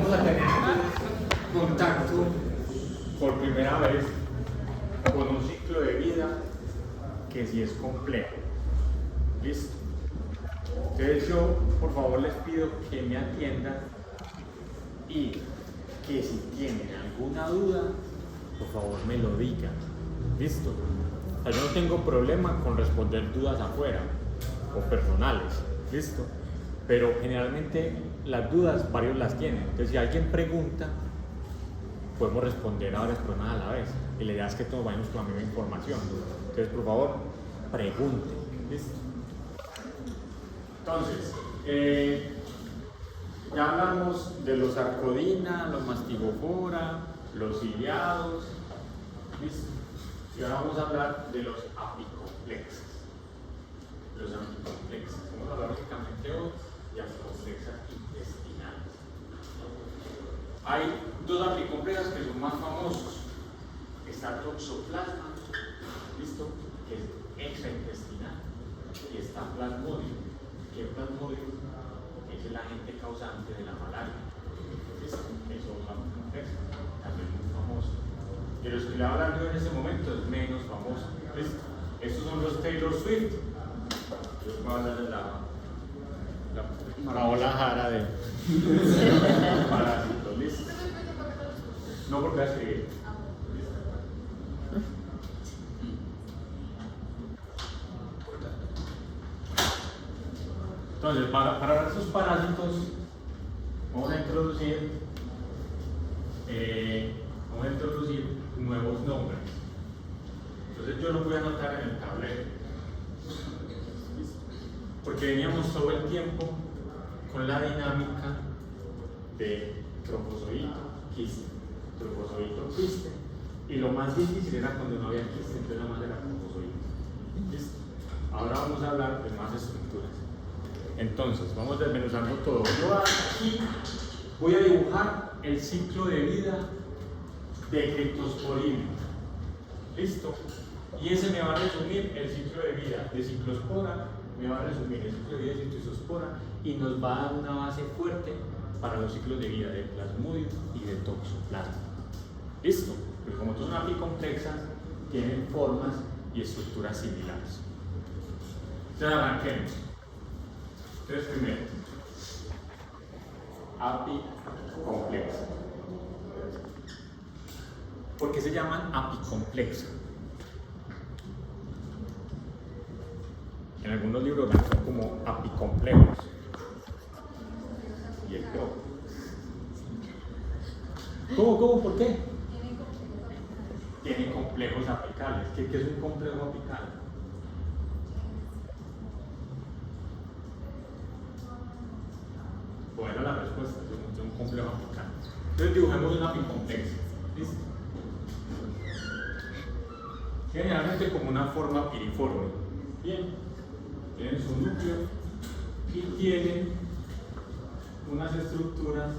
vamos a tener contacto por primera vez con un ciclo de vida que sí es complejo. ¿Listo? Entonces yo, por favor, les pido que me atiendan y que si tienen alguna duda, por favor me lo digan. ¿Listo? O sea, yo no tengo problema con responder dudas afuera o personales. ¿Listo? Pero generalmente las dudas varios las tienen. Entonces si alguien pregunta, podemos responder a varias personas a la vez. Y la idea es que todos vayamos con la misma información. Entonces, por favor, pregunten. ¿Listo? Entonces, ya hablamos de los sarcodina, los mastigofora, los ciliados. ¿Listo? Y ahora vamos a hablar de los apicomplexos. Los apicomplexos. Vamos a hablar únicamente hoy de apicomplexas intestinales. Hay dos apicomplexas que son más famosos. Está toxoplasma, ¿listo? Que es extraintestinal. Y está plasmodium, que plasmodium es el agente causante de la malaria. ¿Listo? Eso es apicomplexo, también muy famoso. De los que le hablan yo en ese momento es menos famoso. ¿Listo? Estos son los Taylor Swift. Yo voy a hablar de la Paola Jara de parásitos. ¿Listo? No porque voy a escribir. Entonces, para hablar de estos parásitos, vamos a introducir nuevos nombres. Entonces, yo lo voy a anotar en el tablero. Porque veníamos todo el tiempo con la dinámica de trofozoito, quiste, trofozoito, quiste. Y lo más difícil era cuando no había quiste, entonces nada más era trofozoito. ¿Listo? Ahora vamos a hablar de más estructuras. Entonces, vamos desmenuzando todo. Yo aquí voy a dibujar el ciclo de vida de Cryptosporina. ¿Listo? Y ese me va a resumir el ciclo de vida de Ciclospora, me va a resumir el ciclo de vida de Citospora y nos va a dar una base fuerte para los ciclos de vida de Plasmodium y de Toxoplasma. ¿Listo? Porque como todas son apicomplexas, tienen formas y estructuras similares. Entonces arranquemos. Entonces primero, apicomplexa. ¿Por qué se llaman apicomplexa? En algunos libros son como apicomplejos. Y el peor. ¿Cómo? ¿Por qué? Tienen complejos apicales. ¿Qué es un complejo apical? Buena la respuesta, es un complejo apical. Entonces dibujemos una apicomplexa. ¿Listo? Generalmente como una forma piriforme. Bien. Tienen su núcleo y tienen unas estructuras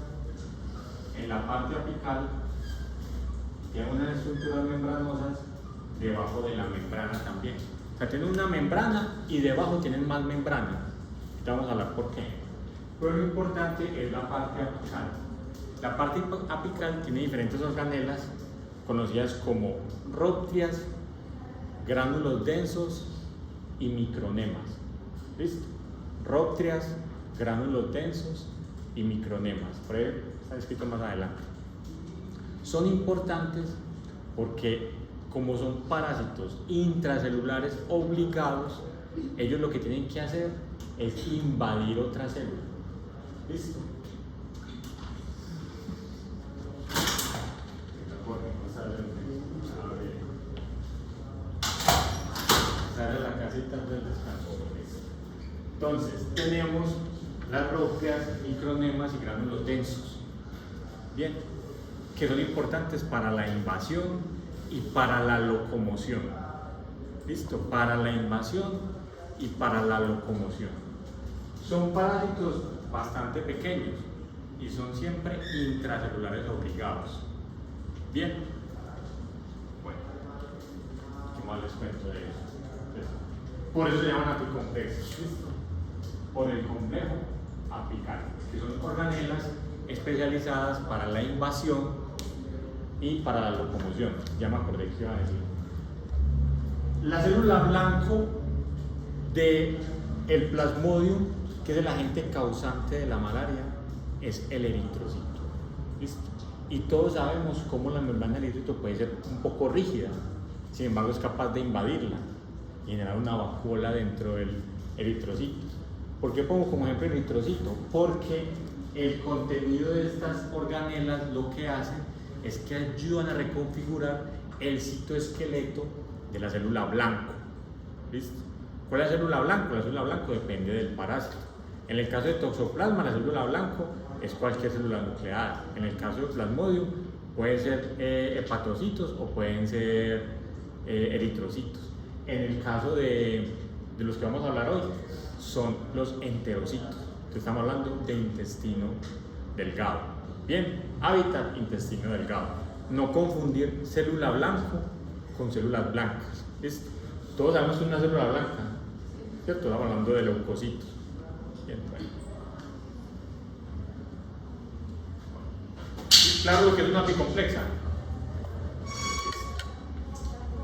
en la parte apical, tienen unas estructuras membranosas debajo de la membrana también. O sea, tienen una membrana y debajo tienen más membrana. Ya vamos a hablar por qué. Pero lo importante es la parte apical. La parte apical tiene diferentes organelas conocidas como róptrias, gránulos densos y micronemas. ¿Listo? Róptrias, gránulos densos y micronemas. Por ahí está escrito más adelante. Son importantes porque como son parásitos intracelulares obligados, ellos lo que tienen que hacer es invadir otra célula. ¿Listo? Sale la casita del descanso. Entonces, tenemos las róptrias, micronemas y gránulos densos. Bien, que son importantes para la invasión y para la locomoción. ¿Listo? Para la invasión y para la locomoción. Son parásitos bastante pequeños y son siempre intracelulares obligados. Bien. Bueno, ¿qué más les cuento de eso? Por eso se llaman apicomplexos. ¿Listo? Por el complejo apical, que son organelas especializadas para la invasión y para la locomoción. Ya me acordé que iba a decir. La célula blanco del plasmodium, que es el agente causante de la malaria, es el eritrocito. ¿Listo? Y todos sabemos cómo la membrana del eritrocito puede ser un poco rígida, sin embargo es capaz de invadirla y generar una vacuola dentro del eritrocito. ¿Por qué pongo como ejemplo el eritrocito? Porque el contenido de estas organelas lo que hacen es que ayudan a reconfigurar el citoesqueleto de la célula blanco. ¿Listo? ¿Cuál es la célula blanco? La célula blanco depende del parásito. En el caso de toxoplasma, la célula blanco es cualquier célula nucleada. En el caso de plasmodium, pueden ser hepatocitos o pueden ser eritrocitos. En el caso de los que vamos a hablar hoy, son los enterocitos. Entonces estamos hablando de intestino delgado. Bien, hábitat intestino delgado. No confundir célula blanco con células blancas. ¿Listo? Todos sabemos que es una célula blanca, ¿cierto? Estamos hablando de leucocitos. Bien, bueno. Claro lo que es una apicomplexa.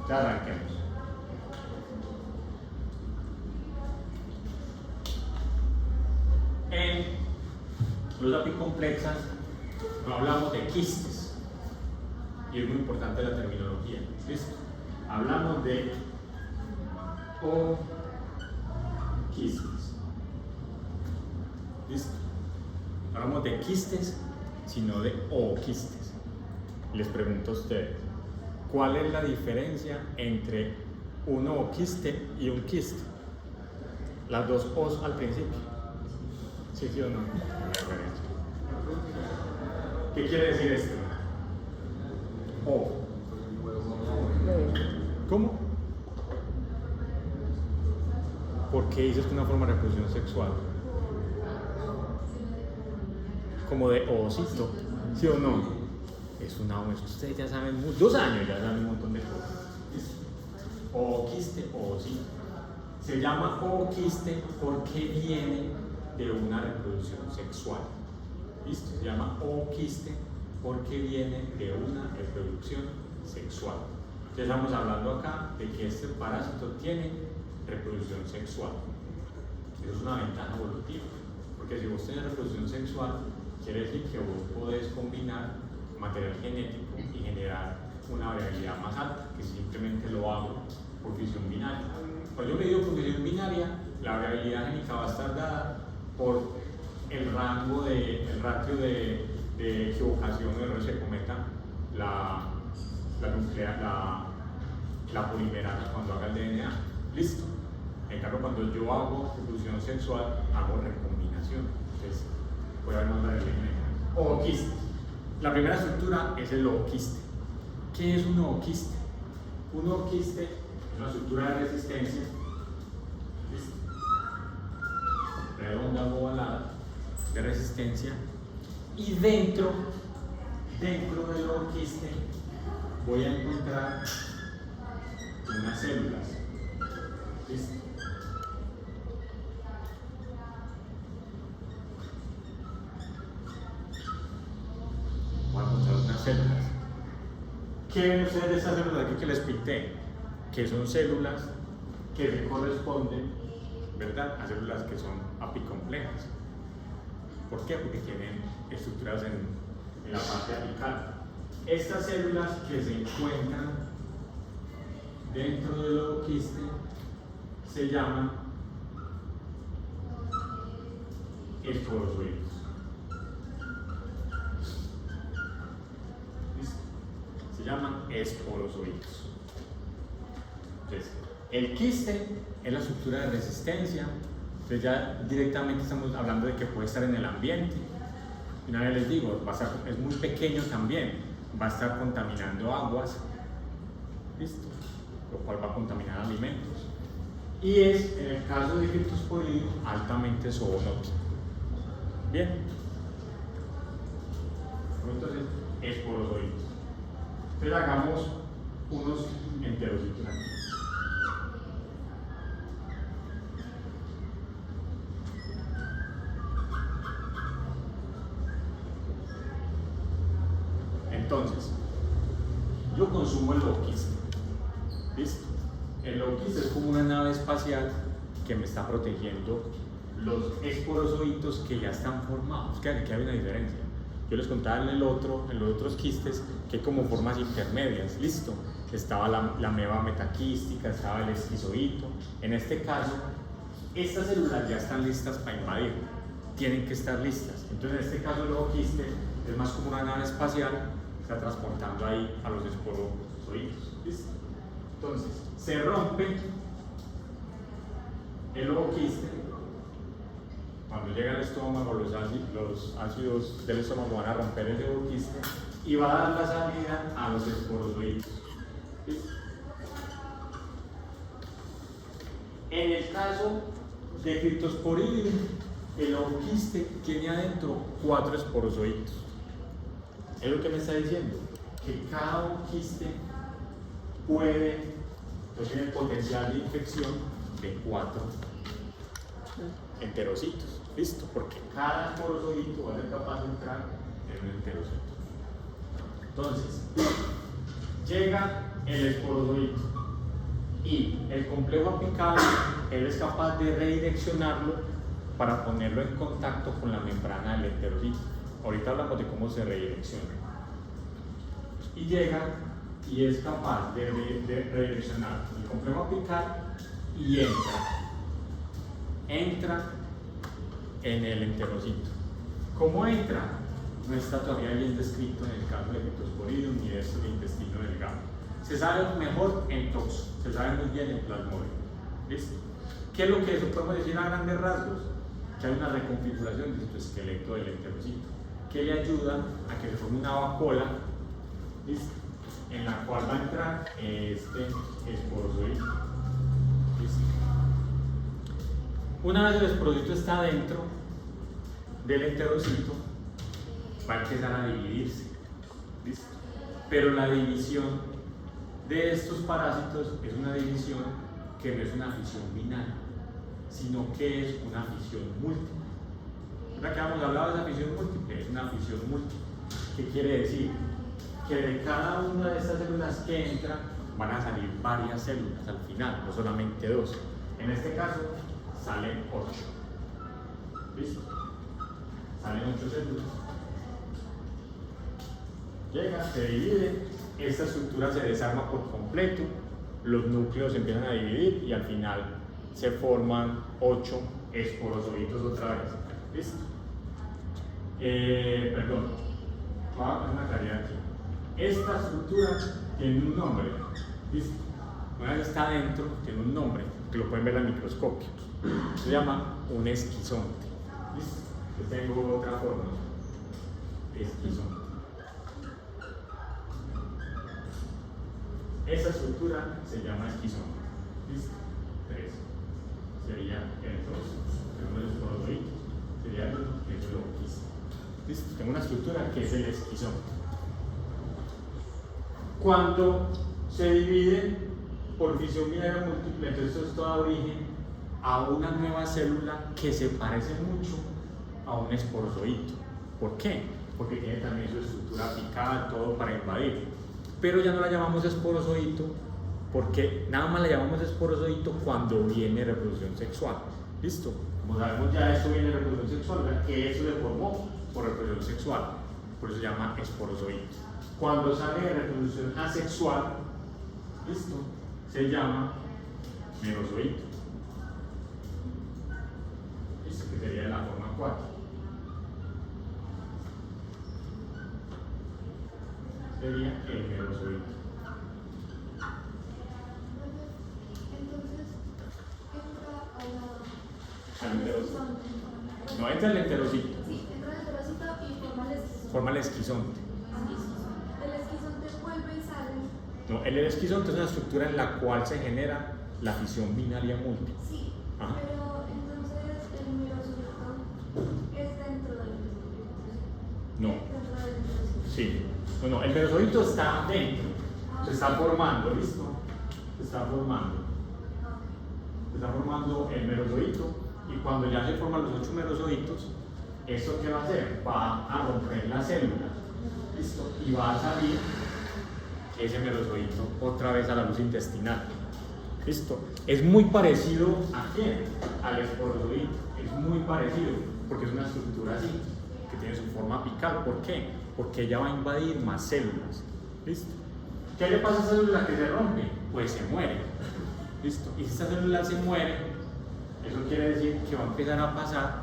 Ya arranquemos. En los apicomplexas no hablamos de quistes, y es muy importante la terminología. ¿Listo? Hablamos de oquistes. ¿Listo? Hablamos de quistes, sino de ooquistes. Les pregunto a ustedes, ¿cuál es la diferencia entre un ooquiste y un quiste? Las dos O's al principio. ¿Sí, sí o no? ¿Qué quiere decir esto? O. ¿Cómo? ¿Por qué dices que es una forma de reproducción sexual? Como de osito, ¿sí o no? Es una O, ustedes ya saben, 2 años ya saben un montón de cosas. Ooquiste o osito. Se llama ooquiste porque viene de una reproducción sexual. ¿Listo? Se llama ooquiste porque viene de una reproducción sexual. Entonces estamos hablando acá de que este parásito tiene reproducción sexual. Eso es una ventaja evolutiva, porque si vos tenés reproducción sexual, quiere decir que vos podés combinar material genético y generar una variabilidad más alta, que simplemente lo hago por fisión binaria. Cuando yo me digo por fisión binaria, la variabilidad génica va a estar dada por el rango el ratio de equivocación o error se cometa la polimerasa cuando haga el DNA. Listo. En cambio, cuando yo hago reproducción sexual, hago recombinación. Entonces, puede haber más variabilidad genética. Ooquiste. La primera estructura es el ooquiste. ¿Qué es un ooquiste? Un ooquiste es una estructura de resistencia, ¿listo?, redonda o ovalada, de resistencia, y dentro del ooquiste voy a encontrar unas células. ¿Listo? Voy a encontrar unas células. ¿Qué ven ustedes de estas células aquí que les pinté? Que son células que se corresponden, ¿verdad?, a células que son apicomplejas. ¿Por qué? Porque tienen estructuras en la parte apical. Estas células que se encuentran dentro del ooquiste se llaman esporozoides. Se llaman esporozoides. Entonces, el quiste es la estructura de resistencia. Entonces ya directamente estamos hablando de que puede estar en el ambiente. Y una vez les digo, es muy pequeño también, va a estar contaminando aguas, ¿listo?, lo cual va a contaminar alimentos. Y es, en el caso de Cryptosporidium, altamente zoonótico. Bien. Entonces, esporozoides. Entonces hagamos unos enterocitos aquí. Entonces, yo consumo el logoquiste. ¿Listo? El logoquiste es como una nave espacial que me está protegiendo los esporozoitos que ya están formados. Que hay una diferencia. Yo les contaba en los otros quistes que hay como formas intermedias. ¿Listo? Estaba la ameba metaquística, estaba el esquizoíto. En este caso, estas células ya están listas para invadir. Tienen que estar listas. Entonces, en este caso, el logoquiste es más como una nave espacial que está transportando ahí a los esporozoitos. ¿Listo? Entonces, se rompe el logoquiste. Cuando llega al estómago, los ácidos del estómago van a romper el logoquiste y va a dar la salida a los esporozoitos. ¿Listo? En el caso de Cryptosporidium, el logoquiste tiene adentro 4 esporozoitos. Es lo que me está diciendo, que cada quiste tiene el potencial de infección de 4 enterocitos. ¿Listo? Porque cada esporozoito va a ser capaz de entrar en un enterocito. Entonces, llega el esporozoito y el complejo apical, él es capaz de redireccionarlo para ponerlo en contacto con la membrana del enterocito. Ahorita hablamos de cómo se redirecciona. Y llega y es capaz de redireccionar el complejo apical y entra en el enterocito. ¿Cómo entra? No está todavía bien descrito en el caso de Cryptosporidium ni de esto de intestino delgado. Se sabe mejor en tox, se sabe muy bien en plasmodium. ¿Listo? ¿Qué es lo que eso podemos decir a grandes rasgos? Que hay una reconfiguración de tu esqueleto del enterocito que le ayuda a que se forme una vacuola, ¿listo?, en la cual va a entrar este esporozoito. ¿Listo? Una vez el esporozoito está dentro del enterocito, va a empezar a dividirse. ¿Listo? Pero la división de estos parásitos es una división que no es una fisión binaria, sino que es una fisión múltiple. Ahora que hemos hablado de esa fisión múltiple, es una fisión múltiple. ¿Qué quiere decir? Que de cada una de estas células que entran van a salir varias células al final, no solamente 2. En este caso salen 8. ¿Listo? Salen 8 células. Llega, se divide, esta estructura se desarma por completo, los núcleos se empiezan a dividir y al final se forman 8 esporozoitos otra vez. ¿Listo? Perdón, voy a poner una claridad aquí. Esta estructura tiene un nombre. ¿Listo? Una vez está adentro, tiene un nombre que lo pueden ver al microscopio. Se llama un esquizonte. ¿Listo? Yo tengo otra forma. Esquizonte. Esa estructura se llama esquizonte. ¿Listo? 3. Sería el 2. Tenemos el esporozoito. Sería el 1, que es el logoquiste. ¿Listo? Tengo una estructura que es el esquizonte. Cuando se divide por fisión binaria múltiple, entonces esto da origen a una nueva célula que se parece mucho a un esporozoito. ¿Por qué? Porque tiene también su estructura apical, todo para invadir. Pero ya no la llamamos esporozoito porque nada más la llamamos esporozoito cuando viene reproducción sexual. ¿Listo? Como sabemos ya esto viene de reproducción sexual, ¿verdad? Que eso se formó por reproducción sexual, por eso se llama esporozoito. Cuando sale de reproducción asexual, ¿listo?, se llama merozoito. ¿Listo? Que sería de la forma 4. Sería el merozoito. Entonces, entra Al enterocito. No entra el enterocito. Sí, entra el enterocito y Forma el esquizonte. El esquizonte vuelve y sale. No, el esquizonte es una estructura en la cual se genera la fisión binaria múltiple. Sí, Ajá. pero entonces el merozoito es dentro del enterocito. No. Dentro del enterocito. Sí. Bueno, el merozoito está dentro. Se está formando, ¿listo? Se está formando. Se está formando el merozoito y cuando ya se forman los 8 merozoitos, ¿esto qué va a hacer? Va a romper la célula. ¿listo? Y va a salir ese merozoito otra vez a la luz intestinal. ¿Listo? Es muy parecido a quién? Al esporozoito. Es muy parecido porque es una estructura así, que tiene su forma apical. ¿Por qué? Porque ella va a invadir más células. ¿Listo? ¿Qué le pasa a esa célula que se rompe? Pues se muere. ¿Listo? Y si esta célula se muere, eso quiere decir que va a empezar a pasar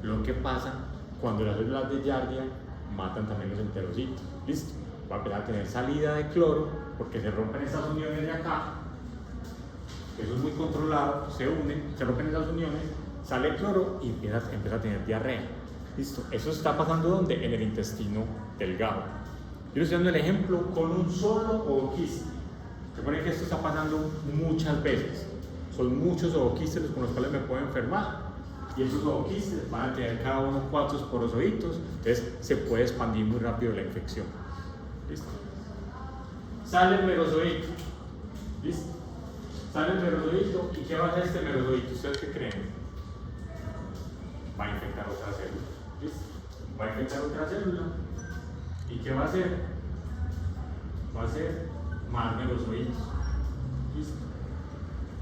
lo que pasa cuando las células de Giardia matan también los enterocitos. ¿Listo? Va a empezar a tener salida de cloro porque se rompen estas uniones de acá. Eso es muy controlado, se unen, se rompen esas uniones, sale el cloro y empieza a tener diarrea. ¿Listo? Eso está pasando ¿dónde? En el intestino delgado. Yo les estoy dando el ejemplo con un solo ooquiste. Recuerden que esto está pasando muchas veces. Son muchos ooquistes con los cuales me puedo enfermar. Y esos ooquistes van a tener cada uno 4 esporozoitos, entonces se puede expandir muy rápido la infección. ¿Listo? Sale el merozoito. ¿Listo? Sale el merozoito. ¿Y qué va a hacer este merozoito? ¿Ustedes qué creen? Va a infectar otra célula. ¿Listo? Va a infectar otra célula. ¿Y qué va a hacer? Va a hacer más merozoitos. ¿Listo?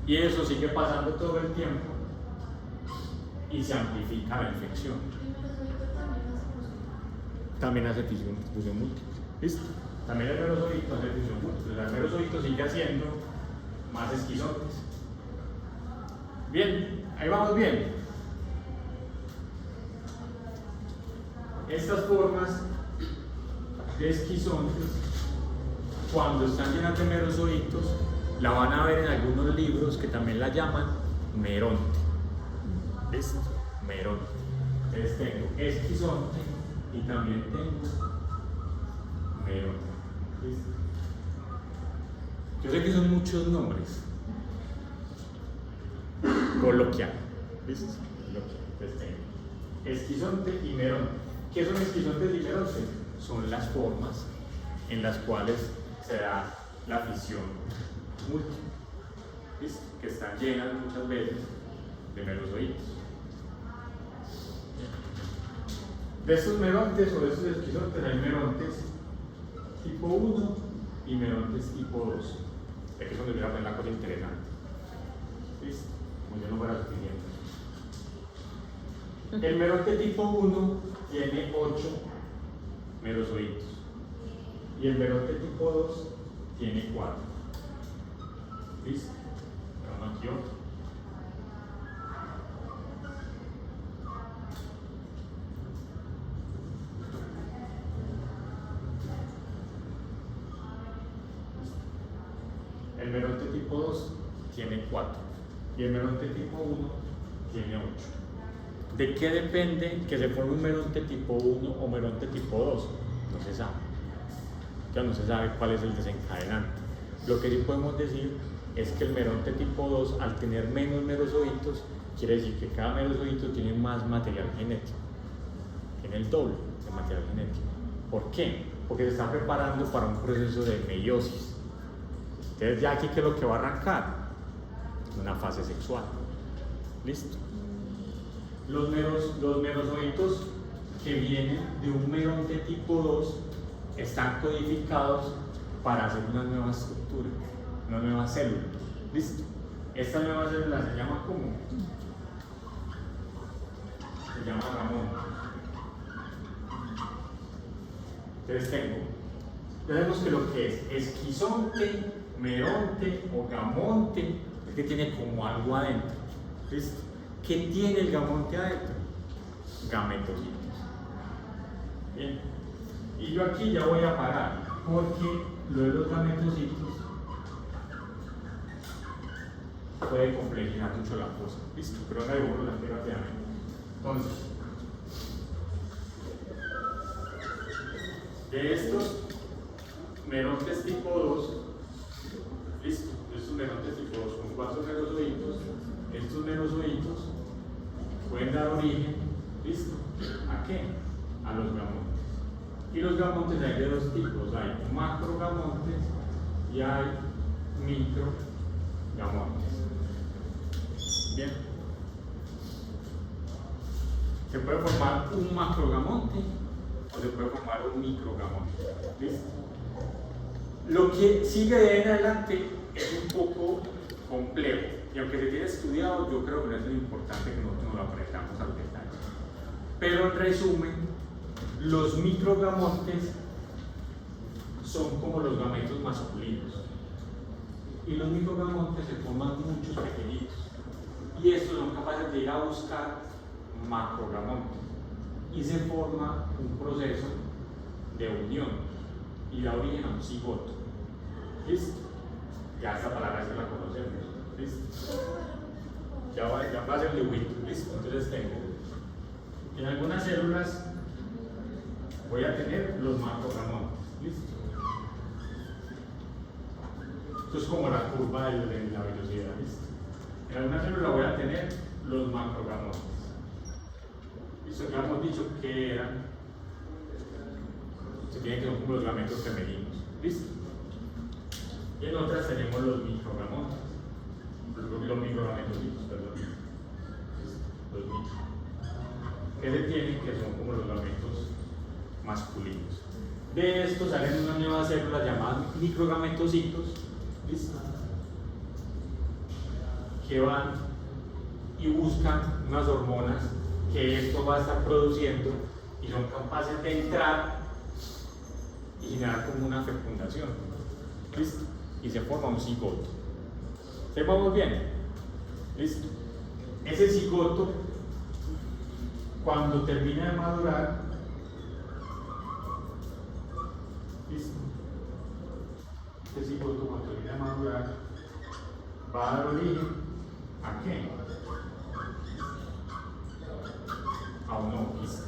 Y eso sigue pasando todo el tiempo y se amplifica la infección. También hace fusión múltiple. ¿Listo? También el merozoito hace fusión múltiple. El merozoito sigue haciendo más esquizontes. Bien, ahí vamos bien. Estas formas de esquizontes, cuando están llenas de merozoitos, la van a ver en algunos libros que también la llaman meronte. ¿Listo? Meronte. Entonces tengo esquizonte y también tengo meronte. ¿Listo? Yo sé que son muchos nombres. Coloquial. ¿Listo? Coloquial. Entonces tengo esquizonte y meronte. ¿Qué son esquizontes y merontes? Son las formas en las cuales se da la fisión múltiple, ¿listo? Que están llenas muchas veces de merozoitos. De estos merontes o de estos esquizontes hay merontes tipo 1 y merontes tipo 2. Aquí es donde voy a poner la cosa interesante. ¿Listo? Como yo no fuera suficiente. El meronte tipo 1 tiene 8 merozoitos y el meronte tipo 2 tiene 4. ¿Listo? Pero aquí otro. El meronte tipo 2 tiene 4 y el meronte tipo 1 tiene 8. ¿De qué depende que se forme un meronte tipo 1 o meronte tipo 2? No se sabe. Ya no se sabe cuál es el desencadenante. Lo que sí podemos decir es que el meronte tipo 2, al tener menos merozoitos, quiere decir que cada merozoito tiene más material genético. Tiene el doble de material genético. ¿Por qué? Porque se está preparando para un proceso de meiosis. Entonces ya aquí, ¿qué es lo que va a arrancar? Una fase sexual. ¿Listo? Los merozoitos que vienen de un meronte tipo 2 están codificados para hacer una nueva estructura, una nueva célula. ¿Listo? Esta nueva célula se llama ¿cómo? Se llama gamón. Entonces tenemos que lo que es esquizonte, meronte o gamonte es que tiene como algo adentro. ¿Listo? ¿Qué tiene el gamonte adentro? Gametocitos. Bien. Y yo aquí ya voy a parar porque lo de los gametocitos puede complejizar mucho la cosa. ¿Listo? Pero ahora debemos la rápidamente. Entonces, de estos merontes tipo 2, ¿listo? Estos merontes tipo 2 con 4 merozoitos. Estos merozoitos pueden dar origen, ¿listo? ¿A qué? A los gamontes. Y los gamontes hay de dos tipos, hay macrogamontes y hay microgamontes. Bien. Se puede formar un macrogamonte o se puede formar un microgamonte. ¿Listo? Lo que sigue de ahí en adelante es un poco complejo, y aunque se tiene estudiado, yo creo que no es lo importante que nosotros nos lo aprendamos al detalle. Pero en resumen, los microgamontes son como los gametos masculinos, y los microgamontes se forman muchos pequeñitos, y estos son capaces de ir a buscar macrogamontes, y se forma un proceso de unión y da origen a un cigoto. ¿Listo? Ya esta palabra ya la conocemos. ¿Listo? Ya va a ser un dibujito. ¿Listo? Entonces tengo en algunas células voy a tener los macrogamontes. ¿Listo? Esto es como la curva de la velocidad. ¿Listo? En algunas células voy a tener los macrogamontes. ¿Listo? Ya hemos dicho que eran, se tienen que ser como los gametos femeninos. ¿Listo? Y en otras tenemos los microgamontes, los microgametos, perdón. Los micro. Que se tienen que son como los gametos masculinos. De estos salen unas nuevas células llamadas microgametocitos, ¿listo? Que van y buscan unas hormonas que esto va a estar produciendo y son capaces de entrar y generar como una fecundación. ¿Listo? Y se forma un cigoto. ¿Sepamos bien? ¿Listo? Ese cigoto, cuando termina de madurar, ¿listo? Este cigoto, cuando termina de madurar, va a dar origen ¿a qué? A un ooquiste.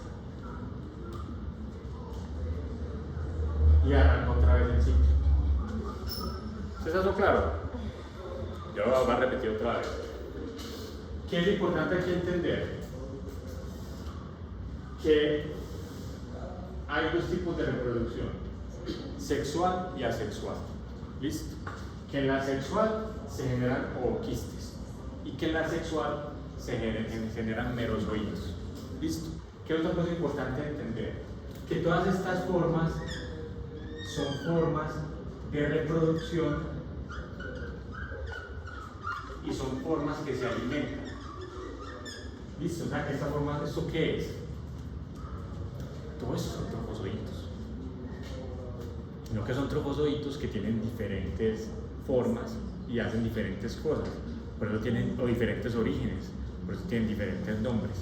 Y arranca otra vez el ciclo. ¿Es eso claro? Yo lo voy a repetir otra vez. ¿Qué es importante aquí entender? Que hay dos tipos de reproducción, sexual y asexual. ¿Listo? Que en la sexual se generan ooquistes y que en la sexual se generan merozoides. ¿Listo? ¿Qué otra cosa importante entender? Que todas estas formas son formas de reproducción y son formas que se alimentan. ¿Listo? O sea, esta forma, ¿esto qué es? Todo eso son trofozoitos. No que son trofozoitos que tienen diferentes formas y hacen diferentes cosas, por eso tienen o diferentes orígenes, por eso tienen diferentes nombres.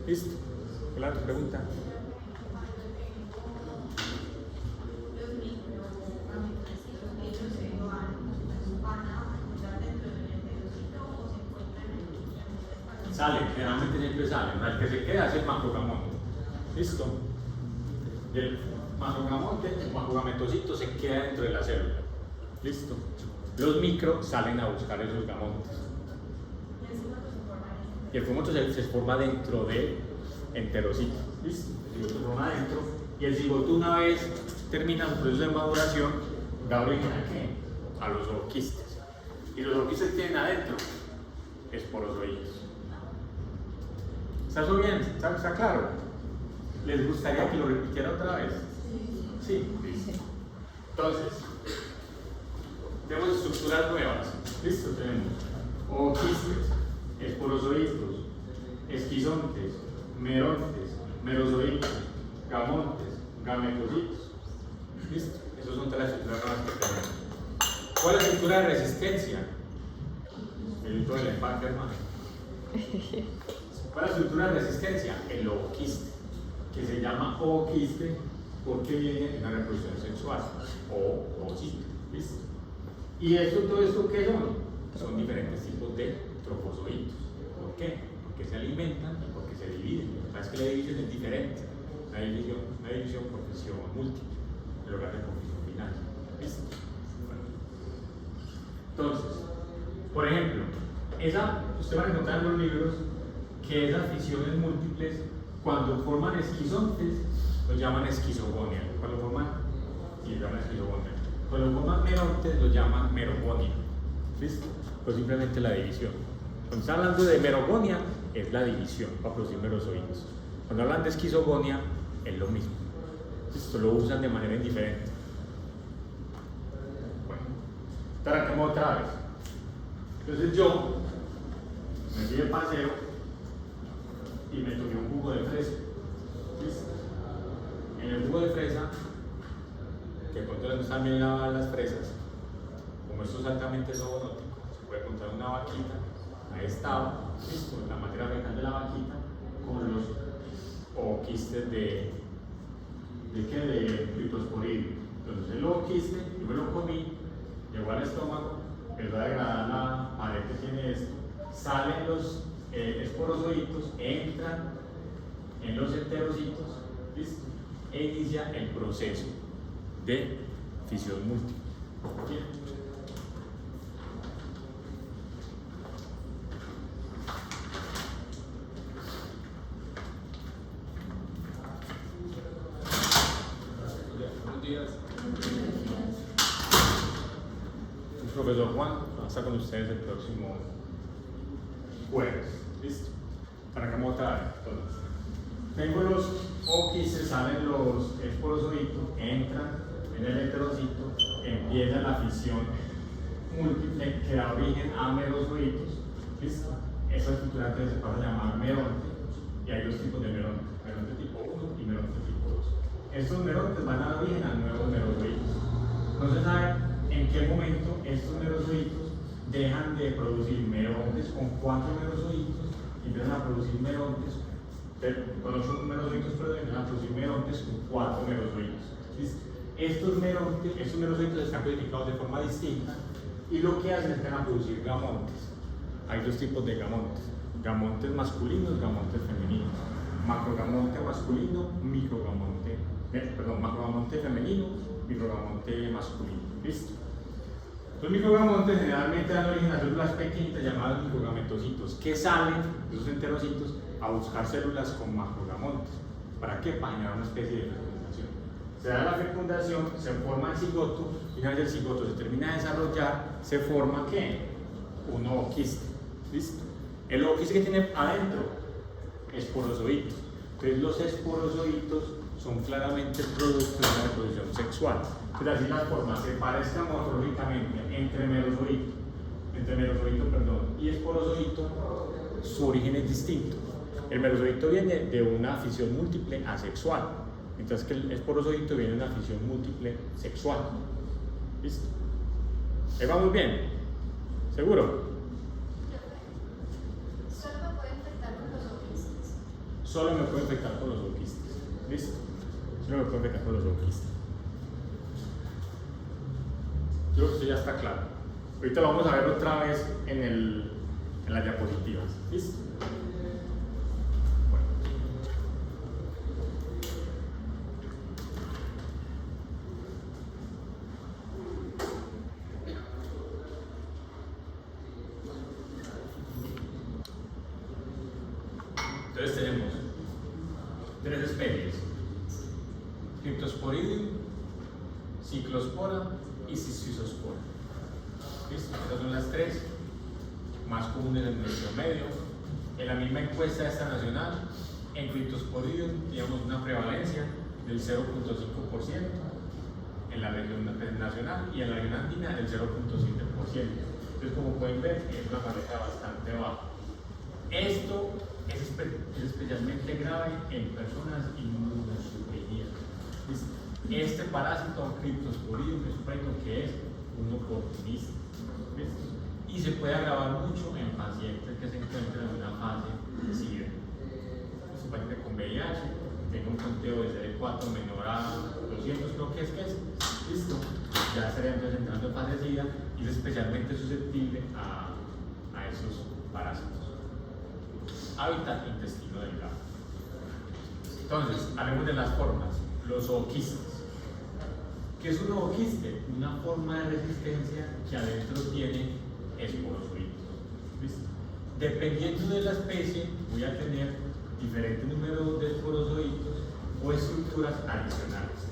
¿Listo? ¿Cuál es tu pregunta? Sale, generalmente siempre sale. El que se queda es el macrogamonte. ¿Listo? Y el macrogamonte, el macrogametocito se queda dentro de la célula. ¿Listo? Los micros salen a buscar esos gamontes. Y el cigoto se forma dentro del enterocito. ¿Listo? El cigoto se forma dentro. Y el cigoto, una vez termina su proceso de maduración, da origen ¿a qué? A los ooquistes. Y los ooquistes tienen adentro esporozoides. ¿Está eso bien? ¿Está claro? ¿Les gustaría que lo repitiera otra vez? Sí. Entonces, tenemos estructuras nuevas. ¿Listo? Tenemos ooquistes, esporozoitos, esquizontes, merontes, merozoitos, gamontes, gametocitos. ¿Listo? Esas son todas las estructuras nuevas que tenemos. ¿Cuál es la estructura de resistencia? El hito del empate, hermano. ¿Cuál es la estructura de resistencia? El ooquiste, que se llama ooquiste porque viene de una reproducción sexual o ovocito. ¿Listo? ¿Y todo esto qué son? Son diferentes tipos de trofozoitos. ¿Por qué? Porque se alimentan y porque se dividen. Sabes que la división es diferente. Una división por fisión múltiple, en lugar de por fisión final. ¿Listo? Bueno. Entonces, por ejemplo, usted va a encontrar en los libros que esas fisiones múltiples, cuando forman esquizontes, los llaman esquizogonia. Cuando forman merontes, los llaman merogonia. ¿Listo? Pues simplemente la división. Cuando está hablando de merogonia, es la división para producir merozoides. Cuando hablan de esquizogonia, es lo mismo. Esto lo usan de manera indiferente. Bueno, arrancamos otra vez. Entonces yo me fui de paseo y me tomé un jugo de fresa. ¿Listo? En el jugo de fresa, que pronto les gustan bien las fresas, como esto es altamente zoonótico, se puede encontrar una vaquita, ahí estaba, listo, la materia fecal de la vaquita con los ooquistes de Cryptosporidium. Entonces el ooquiste, yo me lo comí, llegó al estómago, empezó a degradar la pared que tiene esto, salen los esporozoitos, entran en los enterocitos, ¿listo? E inicia el proceso de fisión múltiple. ¿Bien? Buenos días. El profesor Juan va a estar con ustedes el próximo jueves. ¿Listo? Arrancamos otra vez. Entonces, tengo los ooquistes, salen los esporozoitos, entran en el enterocito, empieza la fisión múltiple que da origen a merozoitos. ¿Listo? Esa estructura que se puede llamar meronte, y hay dos tipos de meronte: meronte tipo 1 y meronte tipo 2. Estos merontes van a dar origen a nuevos merozoitos. No se sabe en qué momento estos merozoitos dejan de producir merontes con 4 merozoitos y empiezan a producir merontes con 8 merozoitos, pero empiezan a producir merontes con 4 merozoitos. ¿Listo? Estos merozoitos están codificados de forma distinta y lo que hacen es que van a producir gamontes. Hay dos tipos de gamontes: gamontes masculinos, gamontes femeninos. Macrogamonte masculino, macrogamonte femenino, microgamonte masculino. ¿Listo? Los microgamontes generalmente dan origen a células pequeñitas llamadas microgametocitos, que salen de esos enterocitos a buscar células con macrogamontes. ¿Para qué? Para generar una especie de fecundación. Se da la fecundación, se forma el cigoto, y una vez el cigoto se termina de desarrollar, se forma ¿qué? Un ooquiste. ¿Listo? El ooquiste que tiene adentro esporozoitos. Entonces los esporozoitos son claramente producto de una reproducción sexual. Entonces así las formas se parezcan morfológicamente entre merozoito y esporozoito, su origen es distinto. El merozoito viene de una fisión múltiple asexual, mientras que el esporozoito viene de una fisión múltiple sexual. ¿Listo? Ahí vamos bien. ¿Seguro? Solo me puede infectar con los ooquistes. Solo me puede infectar con los ooquistes. ¿Listo? Solo me puede infectar con los ooquistes. Yo creo que esto ya está claro. Ahorita lo vamos a ver otra vez en las diapositivas. ¿Listo? Bueno. Entonces tenemos 3 especies: Cryptosporidium, Cyclospora y Schizospora. ¿Listo? Estas son las 3 más comunes en nuestro medio. En la misma encuesta esta nacional, en Cryptosporidium teníamos una prevalencia del 0.5% en la región nacional, y en la región andina del 0.7%. Entonces, como pueden ver, es una pareja bastante baja. Esto es especialmente grave en personas inmunosuprimidas. Este parásito, Cryptosporidium, es un parásito que es un oportunista. ¿Listo? Y se puede agravar mucho en pacientes que se encuentran en una fase SIDA. Es un paciente con VIH, tenga un conteo de CD4 menor a 200, creo que es. ¿Listo? Ya estaría entonces entrando en fase SIDA y es especialmente susceptible a esos parásitos. Hábitat: intestino delgado. Entonces, hablemos de las formas. Los ooquistes. ¿Qué es un ooquiste? Una forma de resistencia que adentro tiene esporozoitos. ¿Listo? Dependiendo de la especie, voy a tener diferentes números de esporozoitos o estructuras adicionales.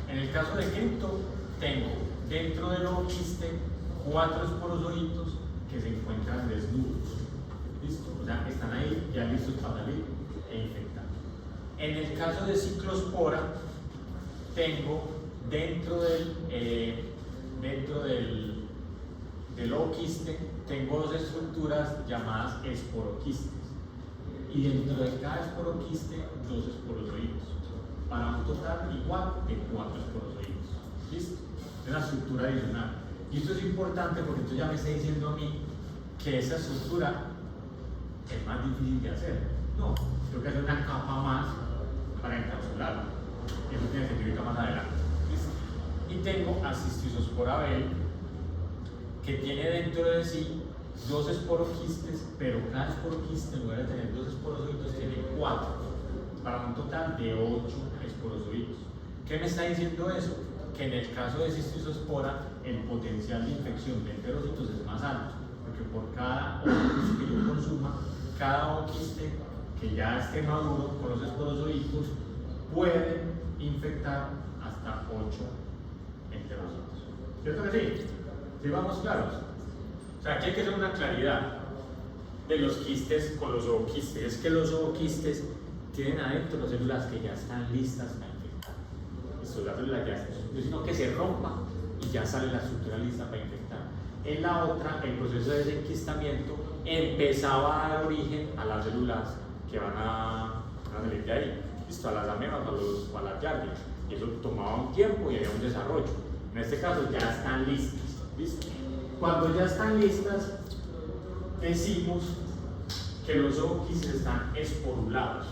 En el caso de Crypto, tengo dentro del ooquiste 4 esporozoitos que se encuentran desnudos. ¿Listo? O sea, están ahí ya listos para salir e infectar. En el caso de Cyclospora, tengo dentro del ooquiste, tengo dos estructuras llamadas esporoquistes. Y dentro de cada esporoquiste, dos esporozoides, para un total igual de 4 esporozoides. ¿Listo? Es una estructura adicional. Y esto es importante porque entonces ya me está diciendo a mí que esa estructura es más difícil de hacer. No, tengo que hacer una capa más para encapsularlo. Eso tiene sentido más adelante. ¿Listo? Y tengo a Cystisospora bel, que tiene dentro de sí dos esporoquistes, pero cada esporoquiste en lugar de tener 2 esporozoides tiene 4, para un total de 8 esporozoides. ¿Qué me está diciendo eso? Que en el caso de Cystisospora el potencial de infección de enterocitos es más alto, porque por cada ooquiste que yo consuma, cada ooquiste que ya esté maduro con los esporozoides puede infectar hasta 8 enterocitos. ¿Cierto que sí? ¿Sí vamos claros? O sea, aquí hay que hacer una claridad de los quistes con los ooquistes. Es que los ooquistes tienen adentro las células que ya están listas para infectar. Estas células ya están, sino que se rompa y ya sale la estructura lista para infectar. En la otra, el proceso de desenquistamiento empezaba a dar origen a las células que van a salir de ahí. Listo, a las amebas o a las yardias. Y eso tomaba un tiempo y había un desarrollo. En este caso ya están listas. ¿Listo? Cuando ya están listas, decimos que los ooquistes están esporulados.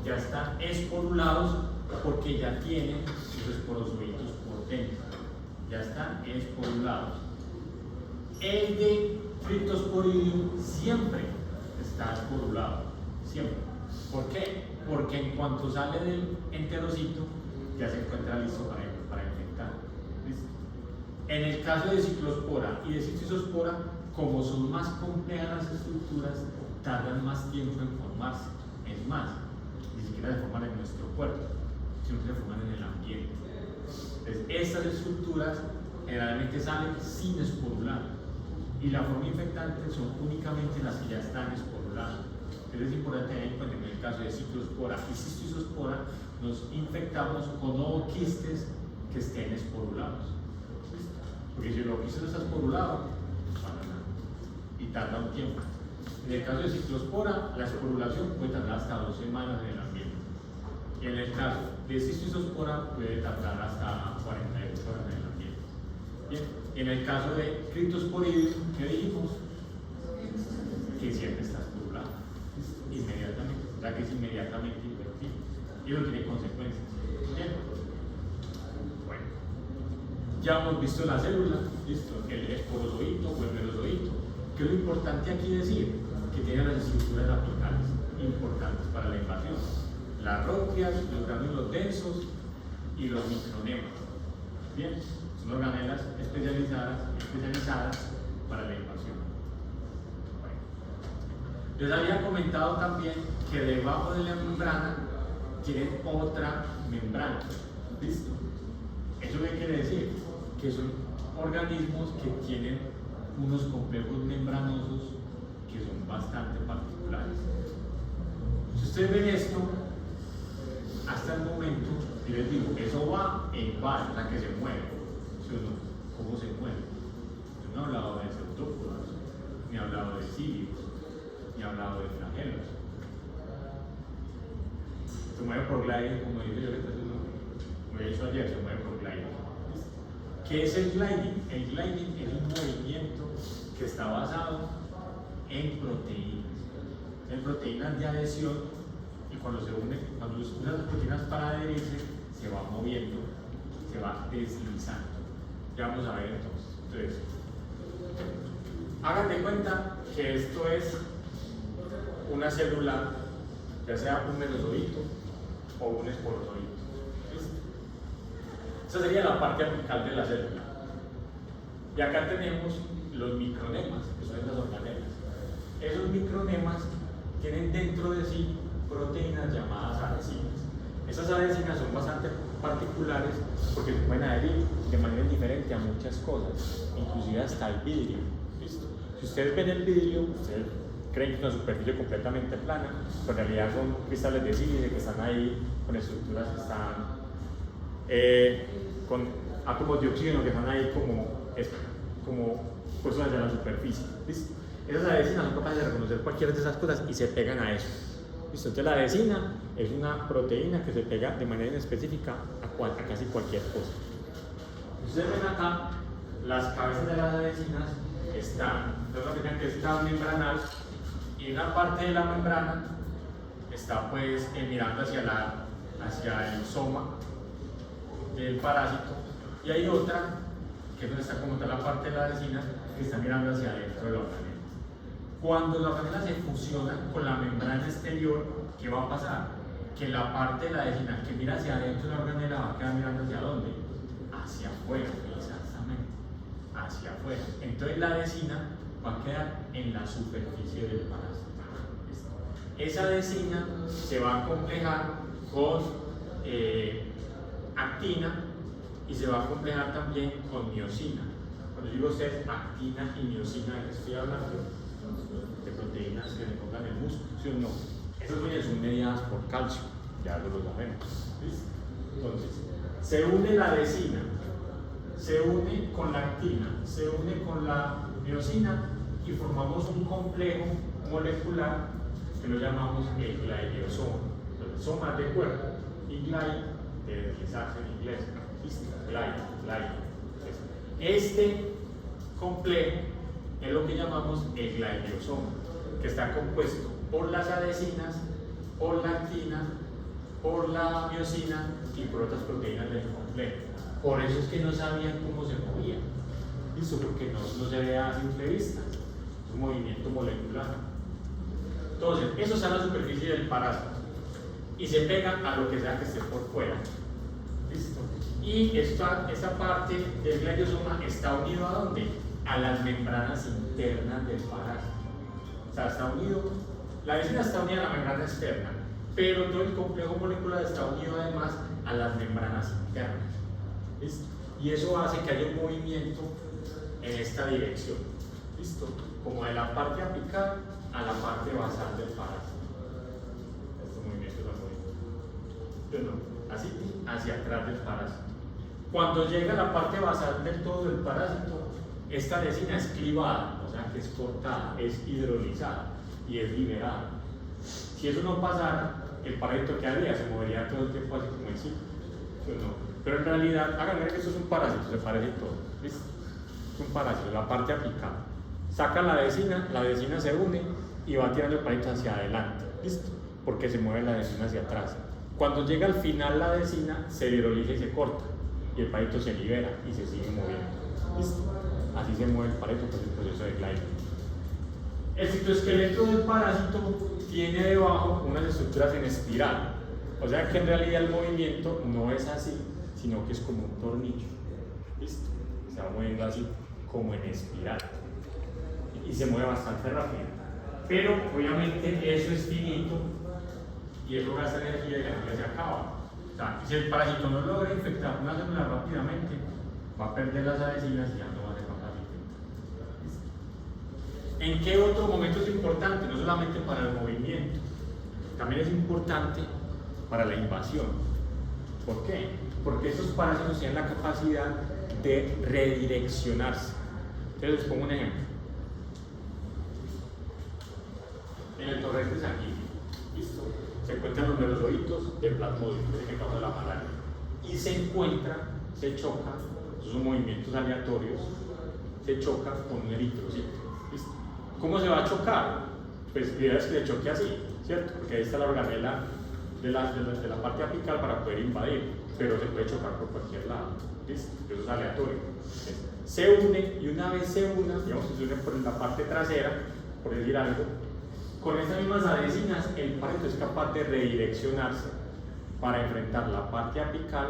Ya están esporulados porque ya tienen sus esporozoides por dentro. Ya están esporulados. El de Cryptosporidium siempre está esporulado. Siempre. ¿Por qué? Porque en cuanto sale del enterocito, ya se encuentra listo para infectar. ¿Listo? En el caso de Ciclospora y de Cystisospora, como son más complejas las estructuras, tardan más tiempo en formarse. Es más, ni siquiera se forman en nuestro cuerpo, sino que se forman en el ambiente. Entonces, estas estructuras generalmente salen sin esporular y la forma infectante son únicamente las que ya están esporuladas. Entonces es importante tener en cuenta que en el caso de Ciclospora y Cystisospora nos infectamos con ooquistes que estén esporulados. Porque si el ooquiste no está esporulado, no pasa nada y tarda un tiempo. En el caso de Ciclospora, la esporulación puede tardar hasta 2 semanas en el ambiente. Y en el caso de Cystisospora puede tardar hasta 48 horas en el ambiente. Bien. Y en el caso de Cryptosporidium, ¿qué dijimos? Que siempre está esporulado. Inmediatamente, o sea que es inmediatamente infectivo. Y eso tiene consecuencias. Bien. Bueno. Ya hemos visto la célula, listo, el esporozoito o el merozoito. ¿Qué es lo importante aquí decir? Que tiene las estructuras apicales importantes para la invasión. Las rótreas, los gránulos densos y los micronemas. Bien, son organelas especializadas para la invasión. Bueno. Les había comentado también que debajo de la membrana tienen otra membrana. ¿Listo? ¿Eso qué quiere decir? Que son organismos que tienen unos complejos membranosos que son bastante particulares. Si ustedes ven esto, hasta el momento, yo les digo, eso va en bar, o sea que se mueve. ¿Sí o no? ¿Cómo se mueve? Yo no he hablado de cefalópodos, ni he hablado de cilios, ni he hablado de flagelos. Se mueve por gliding, como dije yo, como he dicho ayer, se mueve por gliding. ¿Qué es el gliding? El gliding es un movimiento que está basado en proteínas. En proteínas de adhesión, y cuando se unen, cuando usan las proteínas para adherirse, se va moviendo, se va deslizando. Ya vamos a ver entonces. Hagan de cuenta que esto es una célula, ya sea un merozoito o un esporozoito. Esa sería la parte apical de la célula. Y acá tenemos los micronemas, que son esas organelas. Esos micronemas tienen dentro de sí proteínas llamadas adhesinas. Esas adhesinas son bastante particulares porque se pueden adherir de manera diferente a muchas cosas, inclusive hasta el vidrio. ¿Listo? Si ustedes ven el vidrio, ustedes creen que es una superficie completamente plana, pero en realidad son cristales de sílice que están ahí con estructuras que están con átomos de oxígeno que están ahí como puestos hacia la superficie. ¿Listo? Esas adhesinas son capaces de reconocer cualquiera de esas cosas y se pegan a eso. ¿Listo? Entonces la adhesina es una proteína que se pega de manera específica a casi cualquier cosa. Ustedes ven acá, las cabezas de las adhesinas están, que está membranal, y una parte de la membrana está pues mirando hacia el soma del parásito, y hay otra que es donde está como tal la parte de la adhesina que está mirando hacia adentro de la organela. Cuando la organela se fusiona con la membrana exterior, ¿qué va a pasar? Que la parte de la adhesina que mira hacia adentro de la organela va a quedar mirando hacia dónde? Hacia afuera, exactamente, hacia afuera. Entonces la adhesina va a quedar en la superficie del parásito. Esa adhesina se va a complejar con actina y se va a complejar también con miosina. Cuando digo ustedes actina y miosina, ¿de qué estoy hablando? De proteínas que se encuentran en el músculo, ¿sí o no? Esas son mediadas por calcio, ya lo sabemos. ¿Listo? Entonces, se une la adhesina, se une con la actina, se une con la miosina y formamos un complejo molecular que lo llamamos el glaiosoma. El soma de cuerpo y glai de deslizarse en inglés. ¿Listo? Glai. Este complejo es lo que llamamos el glaiosoma, que está compuesto por las adhesinas, por la actina, por la miosina y por otras proteínas del complejo. Por eso es que no sabían cómo se movía. ¿Listo? Porque no se ve a simple vista. Es un movimiento molecular. Entonces, eso está en la superficie del parásito y se pega a lo que sea que esté por fuera. ¿Listo? Y esta parte del glaiosoma está unido ¿a dónde? A las membranas internas del parásito. O sea, está unido, la adhesina está unida a la membrana externa, pero todo el complejo molecular está unido además a las membranas internas. ¿Listo? Y eso hace que haya un movimiento en esta dirección. ¿Listo? Como de la parte apical a la parte basal del parásito. Este movimiento es no, así hacia atrás del parásito. Cuando llega a la parte basal del todo del parásito, esta adhesina es clivada, o sea que es cortada, es hidrolizada y es liberada. Si eso no pasara, el parásito que haría se movería todo el tiempo así como en sí. Pero en realidad, hagan ver que esto es un parásito, se parece todo. ¿Listo? Es un parásito, la parte apical. Saca la adhesina se une y va tirando el parásito hacia adelante. ¿Listo? Porque se mueve la adhesina hacia atrás. Cuando llega al final la adhesina, se hidroliza y se corta. Y el parásito se libera y se sigue moviendo. ¿Listo? Así se mueve el parásito por el proceso de Gleich. El citoesqueleto del parásito tiene debajo unas estructuras en espiral. O sea que en realidad el movimiento no es así, sino que es como un tornillo. ¿Listo? Se va moviendo así, como en espiral. Y se mueve bastante rápido. Pero obviamente eso es finito y eso gasta energía y la energía se acaba. O sea, si el parásito no logra infectar una célula rápidamente, va a perder las adhesinas y ya no va a ser capaz de infectar. ¿En qué otro momento es importante? No solamente para el movimiento, también es importante para la invasión. ¿Por qué? Porque estos parásitos tienen la capacidad de redireccionarse. Entonces les pongo un ejemplo. En el torrente sanguíneo, ¿listo? Se encuentran los merozoitos de plasmodium, que causa la malaria. Y se choca, esos son movimientos aleatorios, se choca con un eritrocito. ¿Listo? ¿Cómo se va a chocar? Pues la idea es que le choque así, ¿cierto? Porque ahí está la organela de la parte apical para poder invadir, pero se puede chocar por cualquier lado. ¿Listo? Eso es aleatorio. Se une y una vez se une, digamos que se une por la parte trasera, por decir algo, con esas mismas adhesinas el parásito es capaz de redireccionarse para enfrentar la parte apical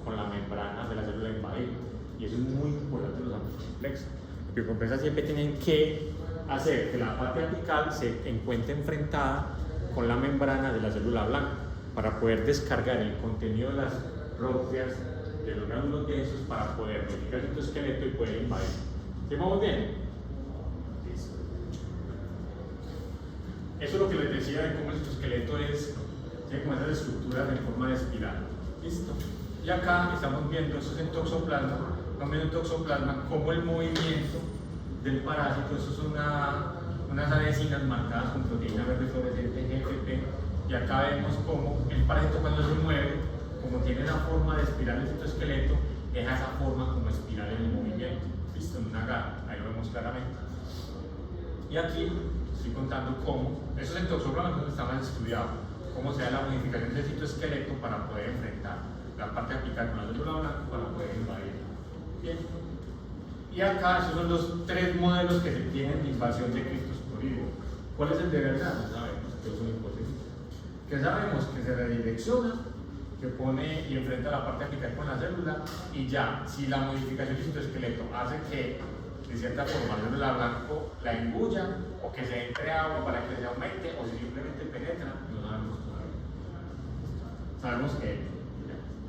con la membrana de la célula invadida. Y eso es muy importante en los ámbitos complejos. Los biocomplexos siempre tienen que hacer que la parte apical se encuentre enfrentada con la membrana de la célula blanca para poder descargar el contenido de las proteas de los gránulos densos para poder modificar el citoesqueleto y poder invadir. ¿Sí vamos bien? Listo. Eso es lo que les decía de cómo el citoesqueleto es, tiene como esas estructuras en forma de espiral. ¿Listo? Y acá estamos viendo, esto es en toxoplasma, estamos viendo en toxoplasma como el movimiento del parásito, eso es unas adhesinas marcadas con proteína verde fluorescente GFP, y acá vemos como el parásito cuando se mueve, como tiene la forma de espiral del citoesqueleto, deja esa forma como espiral en el movimiento, ¿listo? En una garra, ahí lo vemos claramente. Y aquí estoy contando cómo, eso es en toxoplasma donde está más estudiado, cómo se da la modificación del citoesqueleto para poder enfrentar la parte apical con la célula blanca para poder invadir. Bien. Y acá esos son los tres modelos que se tienen de invasión de Cryptosporidium. ¿Cuál es el de verdad? No sabemos, pero es una hipótesis. Que sabemos que se redirecciona, que pone y enfrenta la parte apical con la célula, y ya, si la modificación del citoesqueleto hace que de cierta forma la célula blanco la embulla, o que se entre agua para que se aumente, o si simplemente penetra, no sabemos todavía. Sabemos que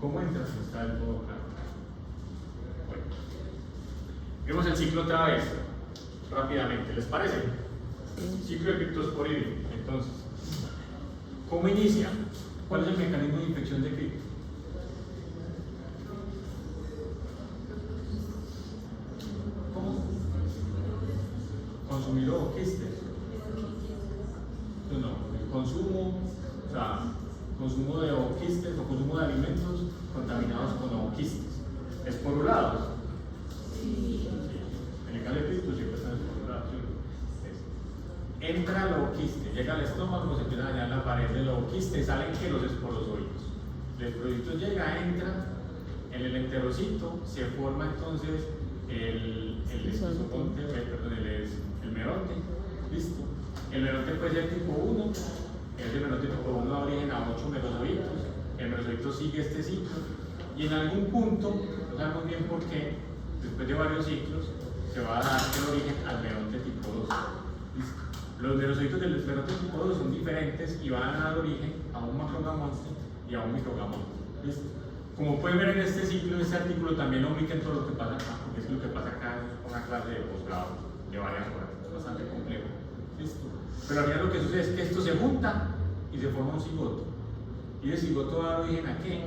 cómo entra, no está del todo claro. Bueno, vemos el ciclo otra vez, rápidamente, ¿les parece? Ciclo de Cryptosporidium. Entonces, ¿cómo inicia? ¿Cuál es el mecanismo de infección de Crypto? ¿Cómo? Consumir ooquistes. No, el consumo, o sea, consumo de ooquistes o consumo de alimentos contaminados con ooquistes. Esporulados. Sí. En el caso de Crypto siempre están esporulados. Entra el ooquiste, llega al estómago, se empieza a dañar la pared del ooquiste, salen que los esporozoides. El esporozoito llega, entra en el enterocito, se forma entonces el meronte, listo. El meronte puede ser tipo 1, ese meronte tipo 1 da origen a 8 merozoitos, el merozoito sigue este ciclo, y en algún punto, no sabemos bien por qué, después de varios ciclos, se va a dar el origen al meronte tipo 2. ¿Listo? Los merozoitos del meronte tipo 2 son diferentes y van a dar origen a un macrogamonte y a un microgamonte. ¿Listo? Como pueden ver en este ciclo, en este artículo también no ubiquen todo lo que pasa acá, porque es que lo que pasa acá es una clase de posgrado de varias horas, es bastante complejo. ¿Listo? Pero al final lo que sucede es que esto se junta y se forma un cigoto. Y el cigoto da origen ¿a qué?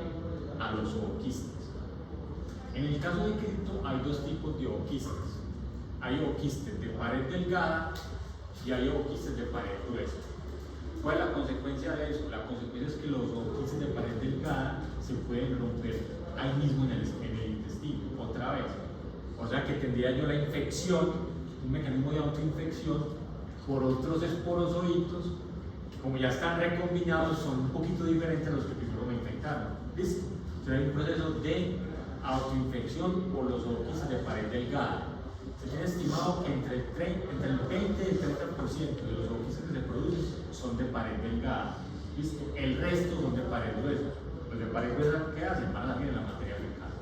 A los ooquistes. En el caso de Crypto hay dos tipos de ooquistes. Hay ooquistes de pared delgada y hay ooquistes de pared gruesa. ¿Cuál es la consecuencia de eso? La consecuencia es que los ooquistes de pared delgada se pueden romper ahí mismo en el intestino, otra vez. O sea que tendría yo la infección, un mecanismo de autoinfección por otros esporozoitos, como ya están recombinados, son un poquito diferentes a los que primero me infectaron. ¿Listo? Entonces hay un proceso de autoinfección por los ooquistes de pared delgada. Se tiene estimado que entre el 20 y el 30% de los ooquistes que se producen son de pared delgada. ¿Listo? El resto son de pared gruesa. Los de pared gruesa, ¿qué hacen? Van a salir en la materia fecal,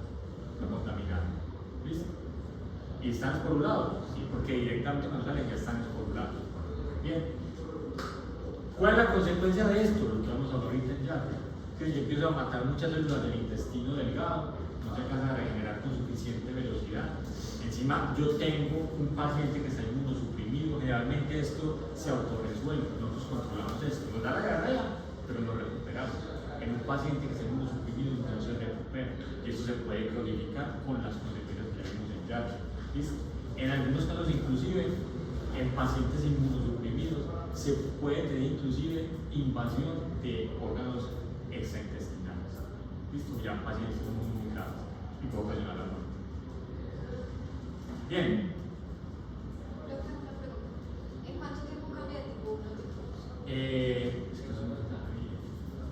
lo contaminando. ¿Listo? Y están esporulados, ¿sí? Porque directamente cuando salen ya están esporulados. Bien. ¿Cuál es la consecuencia de esto? Lo que vamos a hablar ahorita ya. Que yo empiezo a matar muchas células del intestino delgado, no se alcanza a regenerar con suficiente velocidad. Encima yo tengo un paciente que está inmunosuprimido, generalmente esto se autorresuelve, nosotros controlamos esto, nos da la diarrea, pero lo recuperamos. En un paciente que está inmunosuprimido no se recupera, y esto se puede cronificar con las consecuencias que ya vimos en Yacha. ¿Listo? En algunos casos inclusive, en pacientes inmunosuprimidos, se puede tener inclusive invasión de órganos extraintestinales. ¿Listo? Ya pacientes muy graves y puede ocasionar la muerte. Bien. ¿En cuánto tiempo cambia de tipo 1 a tipo 2? Es que eso no está bien.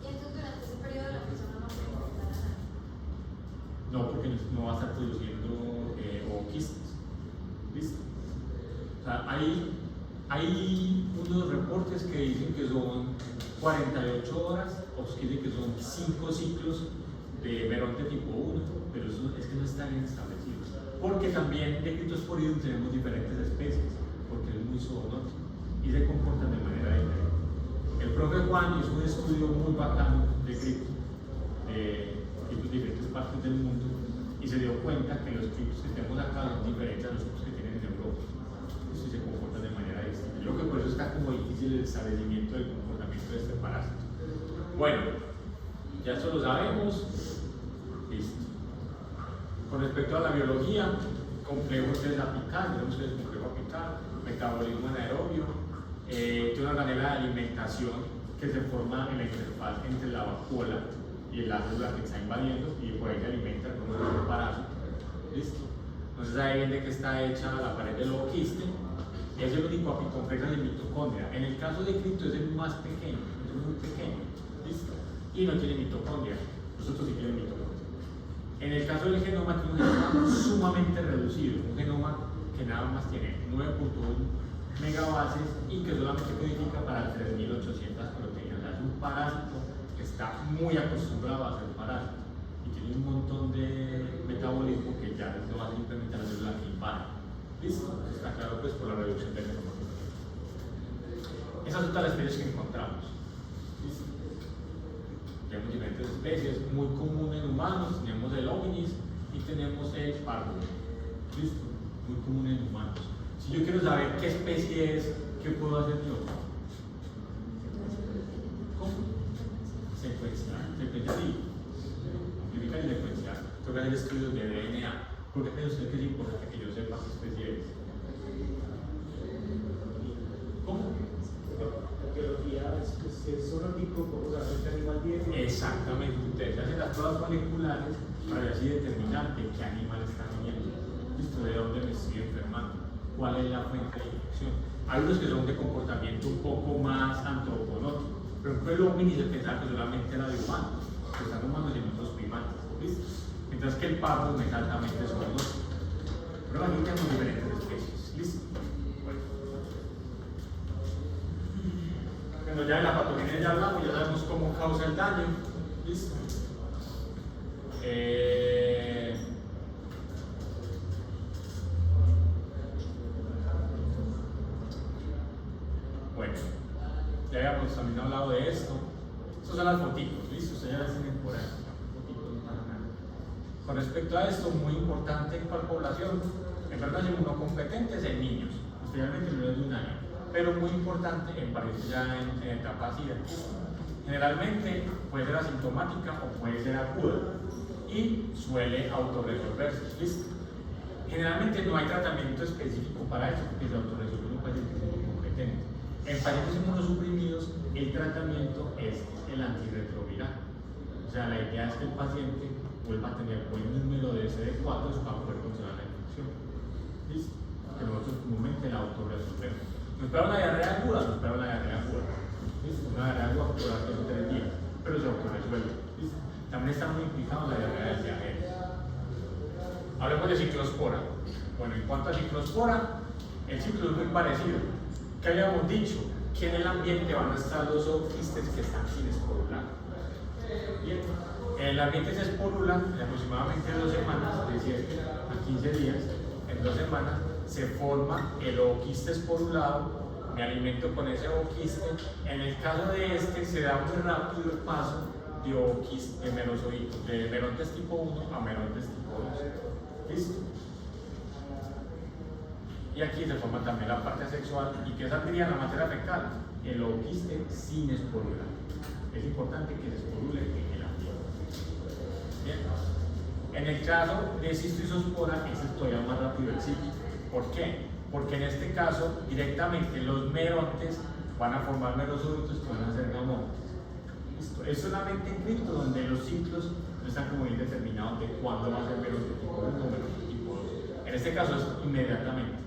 Y entonces durante ese periodo la persona no puede infectar a nadie. No, porque no va a estar produciendo ooquistes. ¿Listo? O sea, hay unos reportes que dicen que son 48 horas, otros que dicen que son 5 ciclos de meronte tipo 1, pero eso es que no está bien establecido. Porque también de Cryptosporidium tenemos diferentes especies, porque es muy zoonótico y se comportan de manera diferente. El profe Juan hizo un estudio muy bacano de criptos de diferentes partes del mundo y se dio cuenta que los criptos que tenemos acá son diferentes a los criptos que tienen en Europa. Eso se comportan de manera distinta. Yo creo que por eso está como difícil el establecimiento del comportamiento de este parásito. Bueno, ya esto lo sabemos. Listo. Con respecto a la biología, complejo es apical, tenemos que es complejo apical, metabolismo anaerobio, tiene una manera de alimentación que se forma en la interfaz entre la vacuola y la célula que está invadiendo y por ahí se alimenta con un parásito. ¿Listo? Entonces sabe bien de qué está hecha la pared del ovoquiste y es el único apicomplejo de mitocondria. En el caso de cripto es el más pequeño, es muy pequeño. ¿Listo? Y no tiene mitocondria, nosotros sí tienen mitocondria. En el caso del genoma tiene un genoma sumamente reducido, un genoma que nada más tiene 9.1 megabases y que solamente codifica para 3.800 proteínas. O sea, es un parásito que está muy acostumbrado a ser parásito y tiene un montón de metabolismo que ya no va a implementar la célula que invade. ¿Listo? Está claro pues por la reducción del genoma. Esas son todas las especies que encontramos. ¿Listo? Tenemos diferentes especies, muy común en humanos, tenemos el hominis y tenemos el parvo. ¿Listo? Muy común en humanos. Si yo quiero saber qué especie es, ¿qué puedo hacer yo? ¿Cómo? Secuenciar, sí. Amplificar y secuenciar. Tengo que hacer estudios de DNA. ¿Por qué cree usted que es importante que yo sepa qué especie es? ¿Cómo? La biología es solo tipo, como saber qué animal tiene. Exactamente, ustedes hacen las pruebas moleculares para así determinar de qué animal están viniendo. ¿Listo? ¿De dónde me estoy enfermando? ¿Cuál es la fuente de infección? Hay unos que son de comportamiento un poco más antropológico. Por ejemplo, el homini se pensaba que solamente era de humanos, que están humanos y en otros primates. ¿Listo? Mientras que el parvo exactamente son dos. Pero aquí tenemos diferentes especies. ¿Listo? Bueno, ya de la patogenia ya hablamos, ya sabemos cómo causa el daño. ¿Listo? Bueno, ya habíamos también hablado de esto. Estas son las fotitos, ¿listo? Ustedes ya las tienen por ahí. Con respecto a esto, muy importante en cuál población, enfermedades inmunocompetentes en niños, especialmente en menores de un año, pero muy importante en pacientes ya en etapa SIDA. Generalmente puede ser asintomática o puede ser aguda y suele autorresolverse. ¿Listo? Generalmente no hay tratamiento específico para eso, porque se autorresuelve en un paciente inmunocompetente. En pacientes inmunosuprimidos, el tratamiento es el antirretroviral. O sea, la idea es que el paciente vuelva a tener buen número de CD4 para poder controlar la infección. ¿Listo? Que nosotros comúnmente la autorresolvemos. Nos espera una diarrea aguda, nos espera una diarrea aguda. ¿Listo? Una diarrea aguda por hasta 3 días, pero se autorresuelve. ¿Listo? También está muy implicado en la diarrea del diarrea. Hablemos de ciclospora. Bueno, en cuanto a ciclospora, el ciclo es muy parecido. ¿Qué habíamos dicho? Que en el ambiente van a estar los ooquistes que están sin esporular. Bien. En el ambiente se esporula en aproximadamente 2 semanas, de 7 a 15 días. En 2 semanas se forma el ooquiste esporulado, me alimento con ese ooquiste. En el caso de este, se da muy rápido el paso de ooquiste, de merontes tipo 1 a merontes tipo 2. ¿Listo? Y aquí se forma también la parte sexual. ¿Y qué saldría en la materia fecal? El ooquiste sin esporular. Es importante que se esporule en el ambiente. Bien. En el caso de cistoisospora, es todavía más rápido el ciclo. ¿Por qué? Porque en este caso, directamente los merontes van a formar merosólitos que van a ser gamontes. ¿Listo? Es solamente en cripto donde los ciclos no están como bien determinados de cuándo va a ser meronte tipo 1 o meronte tipo 2. En este caso es inmediatamente,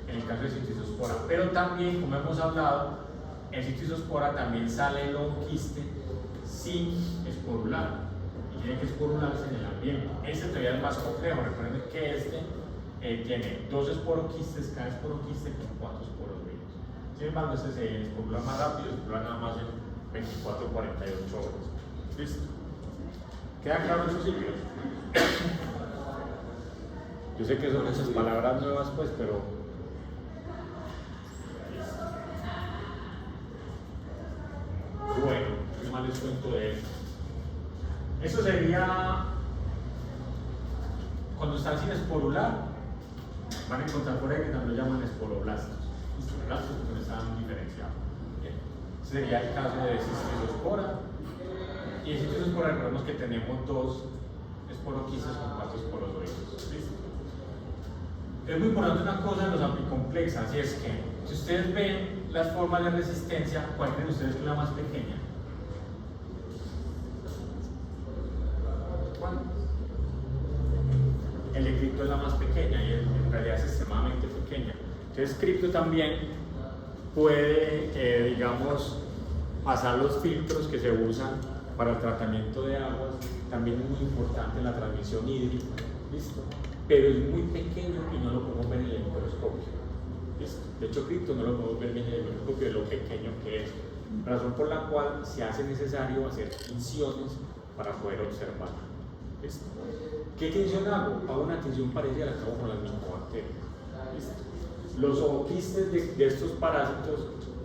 en el caso de cistoisospora. Pero también, como hemos hablado, en cistoisospora también sale el ooquiste sin esporular. Y tiene que esporularse en el ambiente. Este todavía es más complejo. Recuerden que este tiene 2 esporoquistes, cada esporoquiste con 4 esporos vivos. Sin embargo, este se esporula más rápido, esporula nada más en 24 o 48 horas. ¿Listo? ¿Queda claro eso, Silvio? Yo sé que son esas palabras nuevas, pues, pero... Bueno, ¿qué más les cuento de esto? Eso sería cuando están sin esporular, van a encontrar por ahí que también lo llaman esporoblastos. Esporoblastos porque no están diferenciados. Bien. Ese sería el caso de cistoisospora. Y en cistoisospora recordemos que tenemos 2 esporoquistes con 4 esporos oídos. Es muy importante una cosa en los apicomplexas, y es que si ustedes ven las formas de resistencia, ¿cuál creen ustedes que es la más pequeña? ¿Cuál? El de cripto es la más pequeña y en realidad es extremadamente pequeña. Entonces cripto también puede, digamos, pasar los filtros que se usan para el tratamiento de aguas, también es muy importante en la transmisión hídrica, ¿listo? Pero es muy pequeño y no lo podemos ver en el microscopio, ¿listo? De hecho, cripto no lo podemos ver bien en el microscopio de lo pequeño que es, razón por la cual se hace necesario hacer tinciones para poder observar, ¿listo? ¿Qué tinción hago? Hago una tinción parecida a la que hago con las micobacterias, ¿listo? Los ooquistes de estos parásitos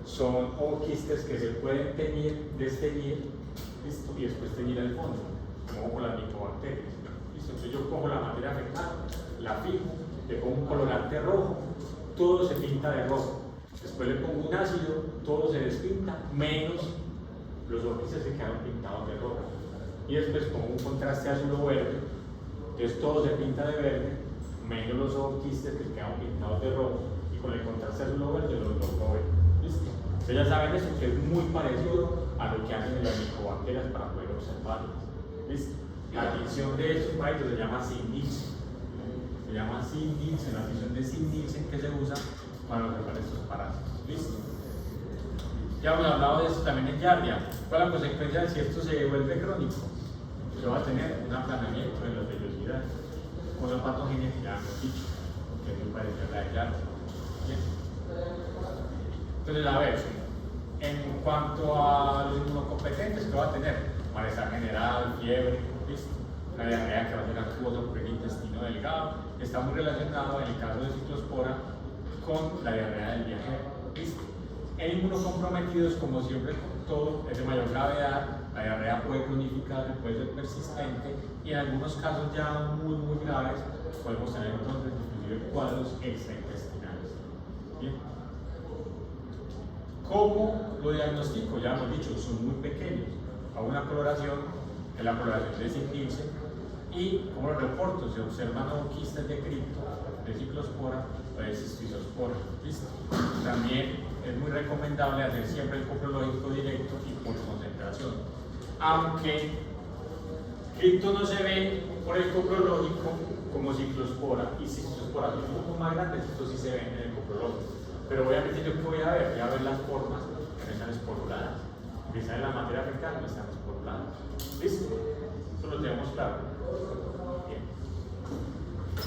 son ooquistes que se pueden teñir, desteñir, ¿listo? Y después teñir al fondo, como con las micobacterias, ¿listo? Entonces yo cojo la materia fecal, la fijo, le pongo un colorante rojo, todo se pinta de rojo. Después le pongo un ácido, todo se despinta, menos los ooquistes que quedaron pintados de rojo. Y después pongo un contraste azul o verde, entonces todo se pinta de verde, menos los ooquistes que quedaron pintados de rojo, y con el contraste azul o verde los logro ver. ¿Listo? Ustedes ya saben eso, que es muy parecido a lo que hacen en las micobacterias para poder observarlas. ¿Listo? La tinción de estos países se llama Sinn-Nielsen. Se llama Sinn-Nielsen, la tinción de Sinn-Nielsen que se usa para observar estos parásitos. ¿Listo? Ya hemos hablado de esto también en Giardia. ¿Cuál es la consecuencia de si esto se vuelve crónico? Se va a tener un aplanamiento en las vellosidades, con la patogenia que ya hemos dicho, que es muy parecida a la de Giardia. Bien. Entonces, a ver, en cuanto a los inmunocompetentes, ¿qué va a tener? Malestar general, fiebre, ¿listo? La diarrea que va a ser acuosa por el intestino delgado, está muy relacionado en el caso de ciclospora con la diarrea del viajero, ¿listo? En inmunocomprometidos, como siempre, todo es de mayor gravedad, la diarrea puede cronificar, puede ser persistente y en algunos casos ya muy graves podemos tener entonces inclusive cuadros extraintestinales. Bien. ¿Cómo lo diagnostico? Ya hemos dicho, son muy pequeños. Hago una coloración, que es la coloración de Sinn-Nielsen, y como los reporto, se observan ooquistes de cripto, de ciclospora o de cistizospora. ¿Listo? También es muy recomendable hacer siempre el coprológico directo y por concentración. Aunque cripto no se ve por el coprológico como ciclospora y cistizospora son un poco más grandes, esto sí se ve en el coprológico. Pero obviamente yo que voy a ver las formas que no están esporuladas. Que sale la materia fecal, no están esporuladas. ¿Listo? Eso lo tenemos claro. Bien.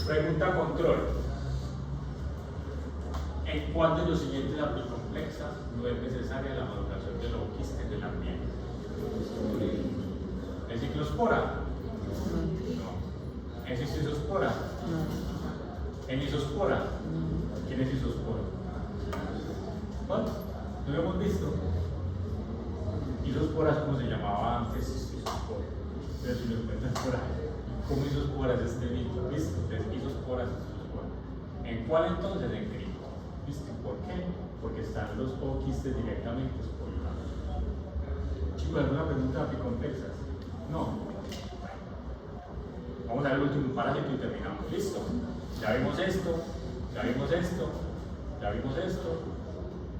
Pregunta control. ¿En cuál de los siguientes apicomplexas no es necesaria la maduración del ooquiste del ambiente? ¿En ciclospora? No. ¿En cistizospora? No. ¿En isospora? ¿Quién es isospora? ¿Cuál? ¿No lo hemos visto? Isosporas, como se llamaba antes, isospora. Pero si lo encuentran por ahí, ¿cómo isosporas es este mito? ¿Listo? Entonces, isosporas, isospora. ¿En cuál entonces? En cripto. ¿Listo? ¿Por qué? Porque están los ooquistes directamente esporulados. Chicos, ¿alguna pregunta apicomplexa? No. Vamos a ver el último parásito y terminamos. ¿Listo? Ya vimos esto, ya vimos esto, ya vimos esto,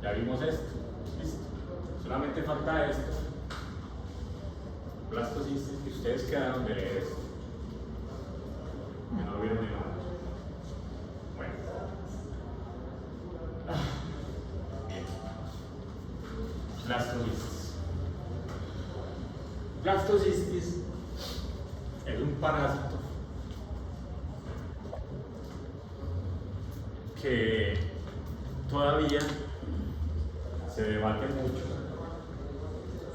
ya vimos esto. ¿Listo? Solamente falta esto. Blastocistis, que ustedes quedaron de leer esto. Que no lo vieron ni nada. Bueno. Bien. Blastocistis. Blastocistis es un parásito que todavía se debate mucho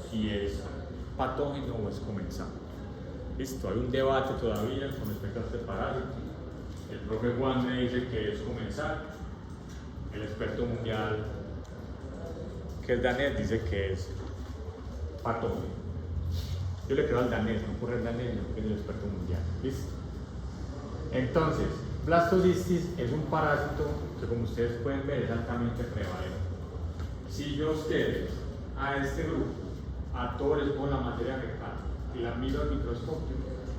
si es patógeno o es comensal. Listo, hay un debate todavía con respecto a este parásito. El profe Juan me dice que es comensal, el experto mundial, que es danés, dice que es patógeno. Yo le creo al danés, no por el danés, porque es el experto mundial. ¿Listo? Entonces, Blastocistis es un parásito que, como ustedes pueden ver, es altamente prevalente. Si yo a ustedes, a este grupo, a todos les pongo la materia fecal y la miro al microscopio,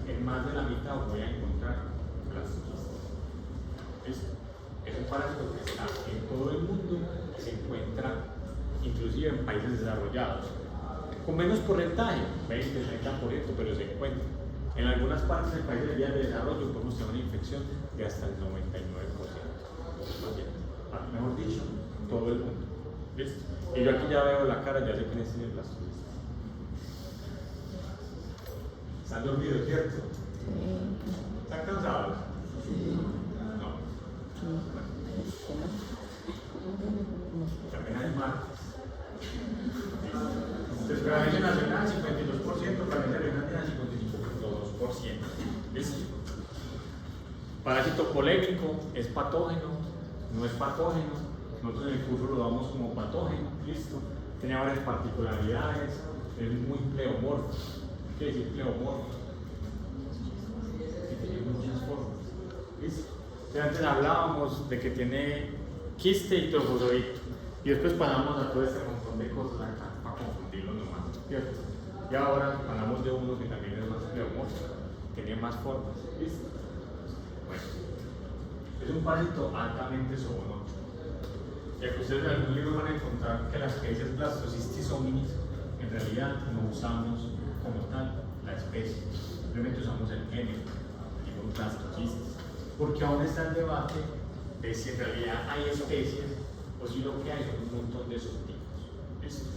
en más de la mitad voy a encontrar Blastocistis. ¿Listo? un parásito que está en todo el mundo, se encuentra inclusive en países desarrollados, con menos porcentaje, 20-30%, pero se encuentra. En algunas partes del país de vías de desarrollo podemos tener una infección de hasta el 99%. Mejor dicho, todo el mundo. ¿Listo? Y yo aquí ya veo la cara, ya sé quién es el blastocista. ¿Están dormidos, cierto? ¿Están cansados? No. Que apenas es martes. Entonces, prevalencia nacional 52%, prevalencia regional 55.2%. ¿Listo? Parásito polémico, ¿es patógeno? ¿No es patógeno? Nosotros en el curso lo damos como patógeno, ¿listo? Tiene varias particularidades, es muy pleomorfo. ¿Qué quiere decir pleomorfo? Que tiene muchas formas, ¿listo? Antes hablábamos de que tiene quiste y trofozoito, y después pasamos a todo este montón de cosas acá para confundirlo nomás, ¿cierto? Y ahora hablamos de uno que también es más pleomorfo, tiene más formas, ¿listo? Bueno, es un parásito altamente zoonótico. Ya que ustedes en algún libro van a encontrar que las especies Blastocystis hominis en realidad no usamos como tal la especie, simplemente usamos el género, tipo Blastocystis, porque aún está el debate de si en realidad hay especies o si lo que hay son un montón de subtipos. ¿Listo?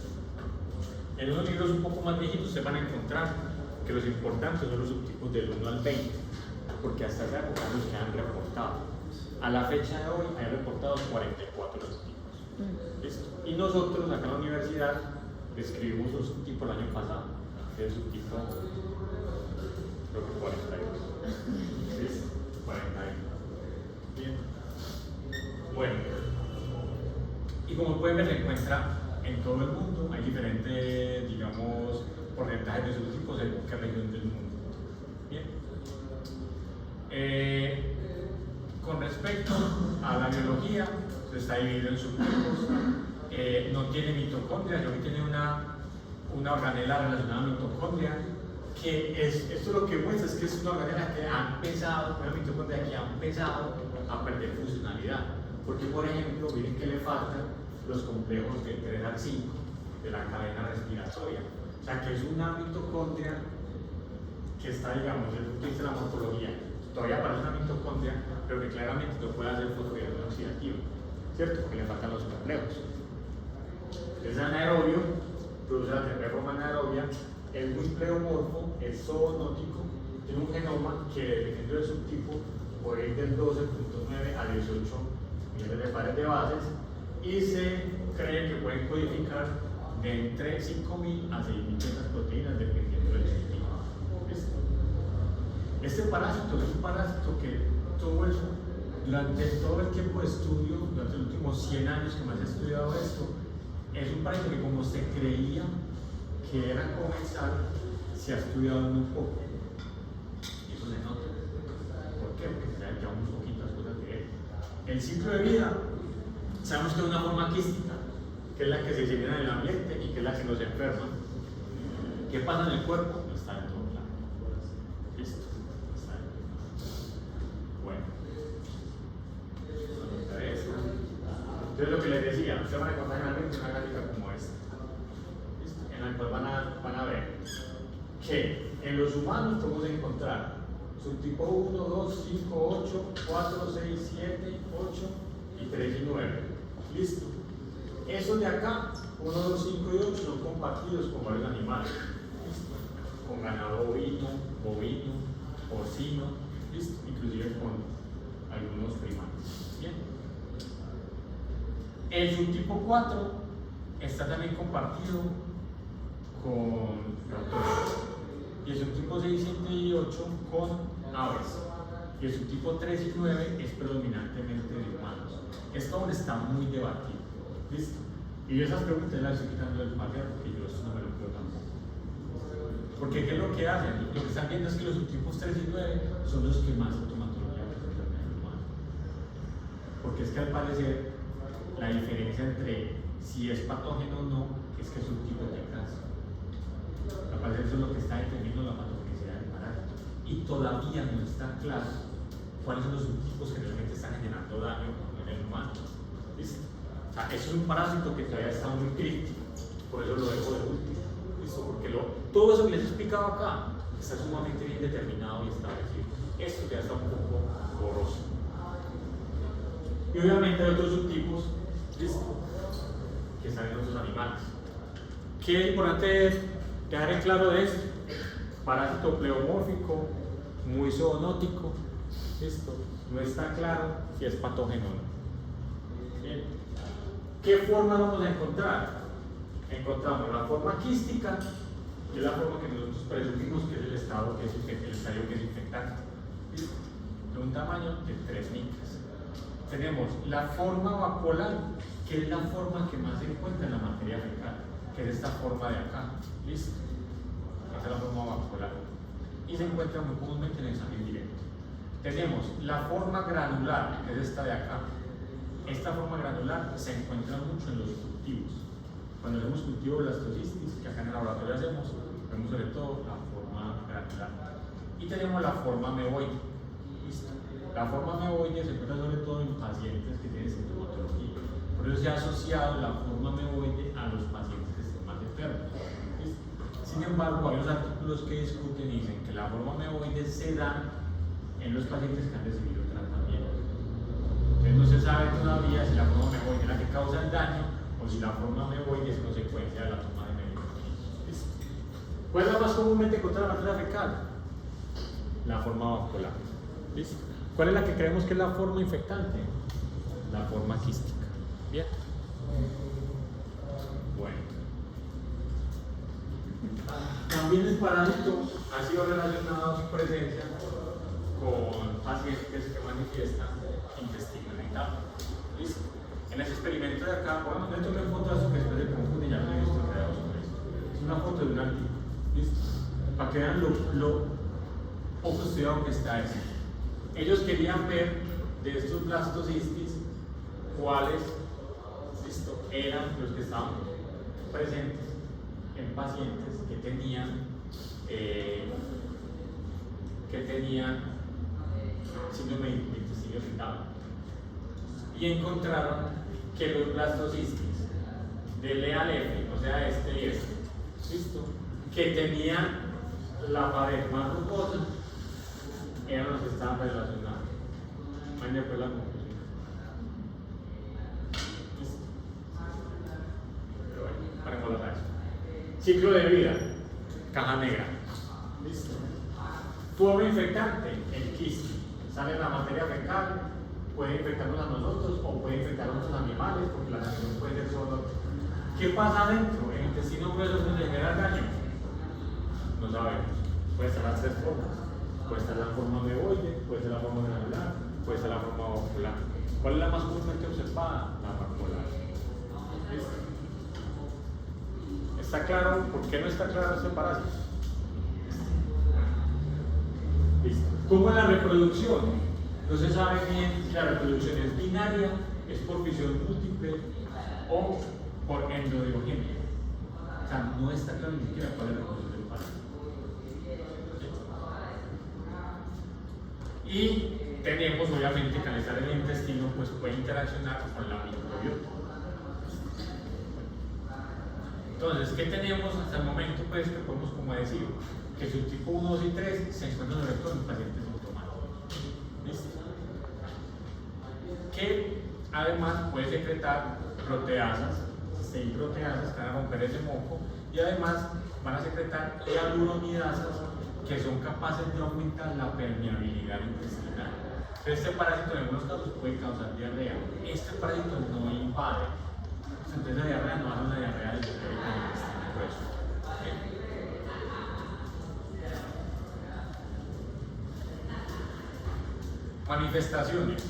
En unos libros un poco más viejitos se van a encontrar que los importantes son los subtipos del 1 al 20, porque hasta esa época los que han reportado. A la fecha de hoy hay reportados 44 subtipos. ¿Listo? Y nosotros acá en la universidad describimos un subtipo el año pasado, que es el subtipo, creo que 42. ¿Listo? 41. Bien. Bueno, y como pueden ver, se encuentra en todo el mundo, hay diferentes, digamos, porcentajes de subtipos según qué región del mundo. Bien. Con respecto a la biología, se está dividido en subtipos. No tiene mitocondria, sino que tiene una organela relacionada a mitocondria, que esto lo que muestra es que es una organela que ha empezado, una mitocondria que ha empezado a perder funcionalidad. Porque, por ejemplo, miren que le faltan los complejos del 3 al 5 de la cadena respiratoria. O sea, que es una mitocondria que está, digamos, desde el punto de vista de la morfología, todavía parece una mitocondria, pero que claramente no puede hacer fosforilación oxidativa, ¿cierto? Porque le faltan los complejos. Es anaerobio, produce la tercera forma anaerobia, es muy pleomorfo, es zoonótico, tiene un genoma que, dependiendo del subtipo, puede ir del 12.9 a 18 millones de pares de bases, y se cree que pueden codificar de entre 5.000 a 6.500 proteínas, dependiendo del subtipo. ¿Listo? Este parásito es un parásito que durante todo el tiempo de estudio, durante los últimos 100 años que más he estudiado esto, es un parásito que, como se creía que era comensal, se ha estudiado muy poco. Y eso se nota. ¿Por qué? Porque se sabe ya unos poquitas cosas de él. El ciclo de vida, sabemos que es una forma quística, que es la que se disemina en el ambiente y que es la que nos enferma. ¿Qué pasa en el cuerpo? Está en todo lado. ¿Listo? Está en todo lado. Bueno. Entonces, lo que les decía, ustedes van a encontrar generalmente una gráfica como esta, ¿listo? En la cual van a ver que en los humanos podemos encontrar subtipo 1, 2, 5, 8, 4, 6, 7, 8 y 3 y 9. ¿Listo? Esos de acá, 1, 2, 5 y 8, son compartidos con varios animales. ¿Listo? Con ganado bovino, porcino, ¿listo? Inclusive con algunos primates. Bien. El subtipo 4 está también compartido con ratones. Y el subtipo 6, 7 y 8 con aves. Y el subtipo 3 y 9 es predominantemente de humanos. Esto aún está muy debatido. ¿Listo? Y yo esas preguntas las estoy quitando del material porque yo esto no me lo creo tampoco. Porque ¿qué es lo que hacen? Lo que están viendo es que los subtipos 3 y 9 son los que más sintomatología presentan en el humano. Porque es que al parecer la diferencia entre si es patógeno o no es que es un tipo de cáncer. Al parecer eso es lo que está determinando la patogenicidad del parásito. Y todavía no está claro cuáles son los subtipos que realmente están generando daño en el humano. ¿Listo? O sea, eso es un parásito que todavía está muy crítico, por eso lo dejo de último. ¿Listo? Porque todo eso que les he explicado acá está sumamente bien determinado y establecido. Esto ya está un poco borroso. Y obviamente hay otros subtipos, ¿listo?, que están en otros animales. ¿Qué es importante dejar en claro de esto? Parásito pleomórfico, muy zoonótico, ¿listo? No está claro si es patógeno o no. Bien. ¿Qué forma vamos a encontrar? Encontramos la forma quística, que es la forma que nosotros presumimos que es el estadio que es infectante. ¿Listo? De un tamaño de 3 micras. Tenemos la forma vacuolar, que es la forma que más se encuentra en la materia fecal, que es esta forma de acá. ¿Listo? Esta es la forma vacuolar. Y se encuentra muy comúnmente en el examen directo. Tenemos la forma granular, que es esta de acá. Esta forma granular se encuentra mucho en los cultivos. Cuando hacemos cultivo de blastocisis, que acá en el laboratorio hacemos, vemos sobre todo la forma granular. Y tenemos la forma meoide. ¿Listo? La forma meoide se encuentra sobre todo en pacientes que tienen sintomatología. Por eso se ha asociado la forma meoide a los pacientes que estén más enfermos. ¿Listo? Sin embargo, hay unos artículos que discuten y dicen que la forma meoide se da en los pacientes que han recibido tratamiento. Entonces no se sabe todavía si la forma meoide es la que causa el daño o si la forma meoide es consecuencia de la toma de medicamentos. ¿Cuál es la más comúnmente encontrada en la materia fecal? La forma vacuolar. ¿Listo? ¿Cuál es la que creemos que es la forma infectante? La forma quística. Bien. Bueno. También el parásito ha sido relacionado a su presencia con pacientes que manifiestan intestino irritable. ¿Listo? En ese experimento de acá, bueno, no tomé foto de eso que después se confunde, ya no he visto creado sobre esto. Es una foto de un artículo. ¿Listo? Para que vean lo poco estudiado que está eso. Ellos querían ver de estos blastocistis cuáles, ¿listo?, eran los que estaban presentes en pacientes que tenían síndrome de intestino irritable. Y encontraron que los blastocistis del E al F, o sea este y este, ¿listo?, que tenían la pared más rugosa, eran los que estaban relacionados. Mañana fue la conclusión. ¿Listo? Pero bueno, paremos la frase. Ciclo de vida, caja negra. ¿Listo? Forma infectante, el quiste. Sale en la materia fecal, puede infectarnos a nosotros o puede infectar a otros animales, porque la sangre puede ser solo. ¿Qué pasa adentro? ¿El intestino grueso se genera daño? No sabemos. Puede ser las 3 formas. Puede ser la forma meoide, puede ser la forma granular, puede ser la forma vacuolar. ¿Cuál es la más comúnmente observada? La vacuolar. ¿Listo? ¿Está claro? ¿Por qué no está claro este parásito? ¿Listo? ¿Cómo es la reproducción? No se sabe bien si la reproducción es binaria, es por fisión múltiple o por endodiogenia. O sea, no está claro ni siquiera cuál es la reproducción del parásito. Y tenemos obviamente que al estar en el intestino pues puede interaccionar con la microbiota. Entonces, ¿qué tenemos hasta el momento? Pues que podemos como decir que subtipo 1, 2 y 3 se encuentran sobre todo en pacientes sintomáticos. ¿Listo? Que además puede secretar proteasas, 6 proteasas que van a romper ese moco y además van a secretar hialuronidasas que son capaces de aumentar la permeabilidad intestinal. Este parásito en algunos casos puede causar diarrea. Este parásito no invade. Entonces la diarrea no hace una diarrea de intestino grueso. Manifestaciones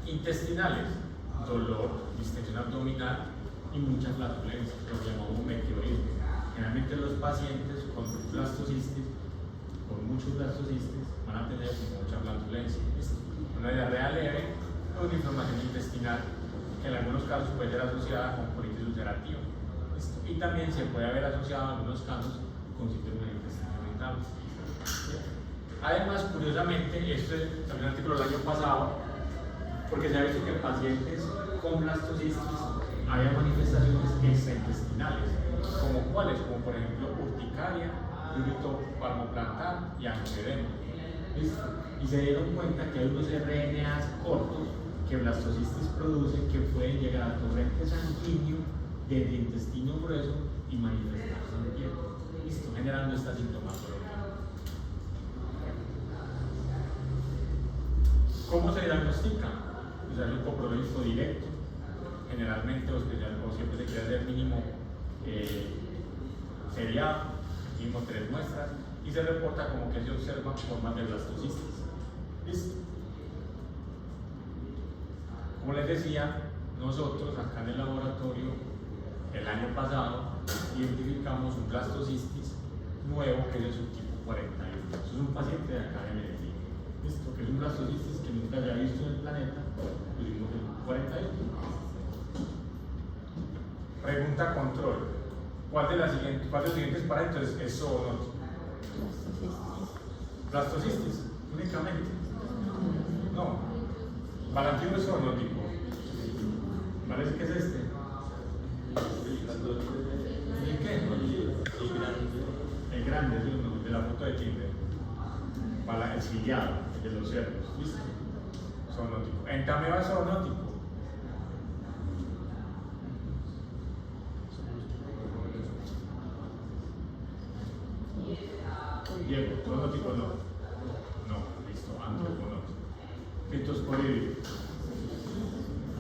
intestinales: dolor, distensión abdominal y mucha flatulencia, lo que llamamos meteorismo. Generalmente los pacientes con blastocistis, con muchos blastocistis, van a tener mucha flatulencia. Una diarrea leve o una inflamación intestinal, que en algunos casos puede ser asociada con colitis ulcerativa. Y también se puede haber asociado en algunos casos con síndrome de intestino irritable. Además, curiosamente, esto es también un artículo del año pasado, porque se ha visto que en pacientes con blastocistis había manifestaciones extraintestinales, como cuáles, como por ejemplo urticaria, prurito palmoplantar y angioedema. ¿Listo? Y se dieron cuenta que hay unos RNAs cortos que blastocistis produce que pueden llegar a torrente sanguíneo desde intestino grueso y manifestarse en piel. ¿Listo? Generando esta sintomatología. ¿Cómo se diagnostica? Pues hay un coprolítico directo, generalmente o siempre se quiere hacer mínimo seriado, mínimo 3 muestras, y se reporta como que se observan formas de blastocistis. ¿Listo? Como les decía, nosotros acá en el laboratorio, el año pasado, identificamos un blastocistis nuevo que es de subtipo 41. Eso es un paciente de acá de Medellín. ¿Listo? Que es un blastocistis que nunca había visto en el planeta, pusimos el 41. Pregunta control. ¿Cuál de los siguientes parámetros es zoonótico? Blastocistis, únicamente. No. Balantino es zoonótico. Parece que es este. ¿Y qué? El grande, es el de la foto de Tinder. El ciliado, el de los cerdos. ¿Listo? Zoonótico. Entameba zoonótico. Diego, zoonótico no. No, listo, antropológico. Fitosporídeo.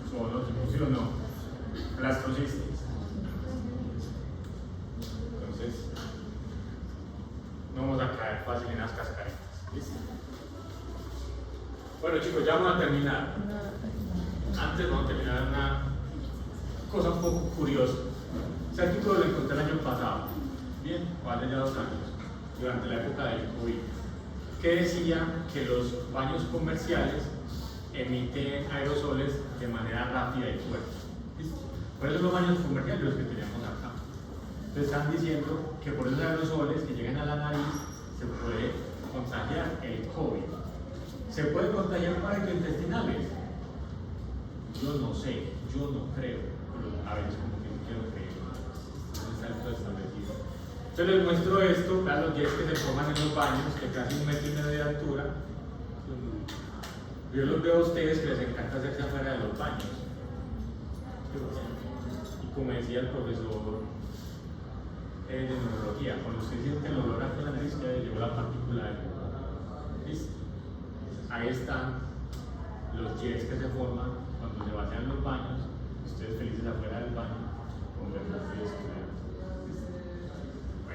Zoonótico, ¿sí o no? Blastocistis. Entonces, no vamos a caer fácil en las cascaritas. ¿Listo? Bueno chicos, ya vamos a terminar. Antes vamos a terminar una cosa un poco curiosa. Ese artículo lo encontré el año pasado, bien, o hace ya 2 años, durante la época del COVID, que decía que los baños comerciales emiten aerosoles de manera rápida y fuerte. ¿Listo? Por eso los baños comerciales los que tenemos acá. Entonces están diciendo que por esos aerosoles que llegan a la nariz se puede contagiar el COVID. ¿Se puede contagiar parásitos intestinales? Yo no sé, yo no creo, pero a veces como que no quiero creer. No está todo establecido. Entonces les muestro esto, vean los jets que se forman en los baños, que casi 1,5 metros de altura. Yo los veo a ustedes que les encanta hacerse afuera de los baños. Y como decía el profesor de neurología, cuando usted siente el olor aquí en la nariz, que llegó la partícula de poco. ¿Listo? Ahí están los jets que se forman cuando se vacían los baños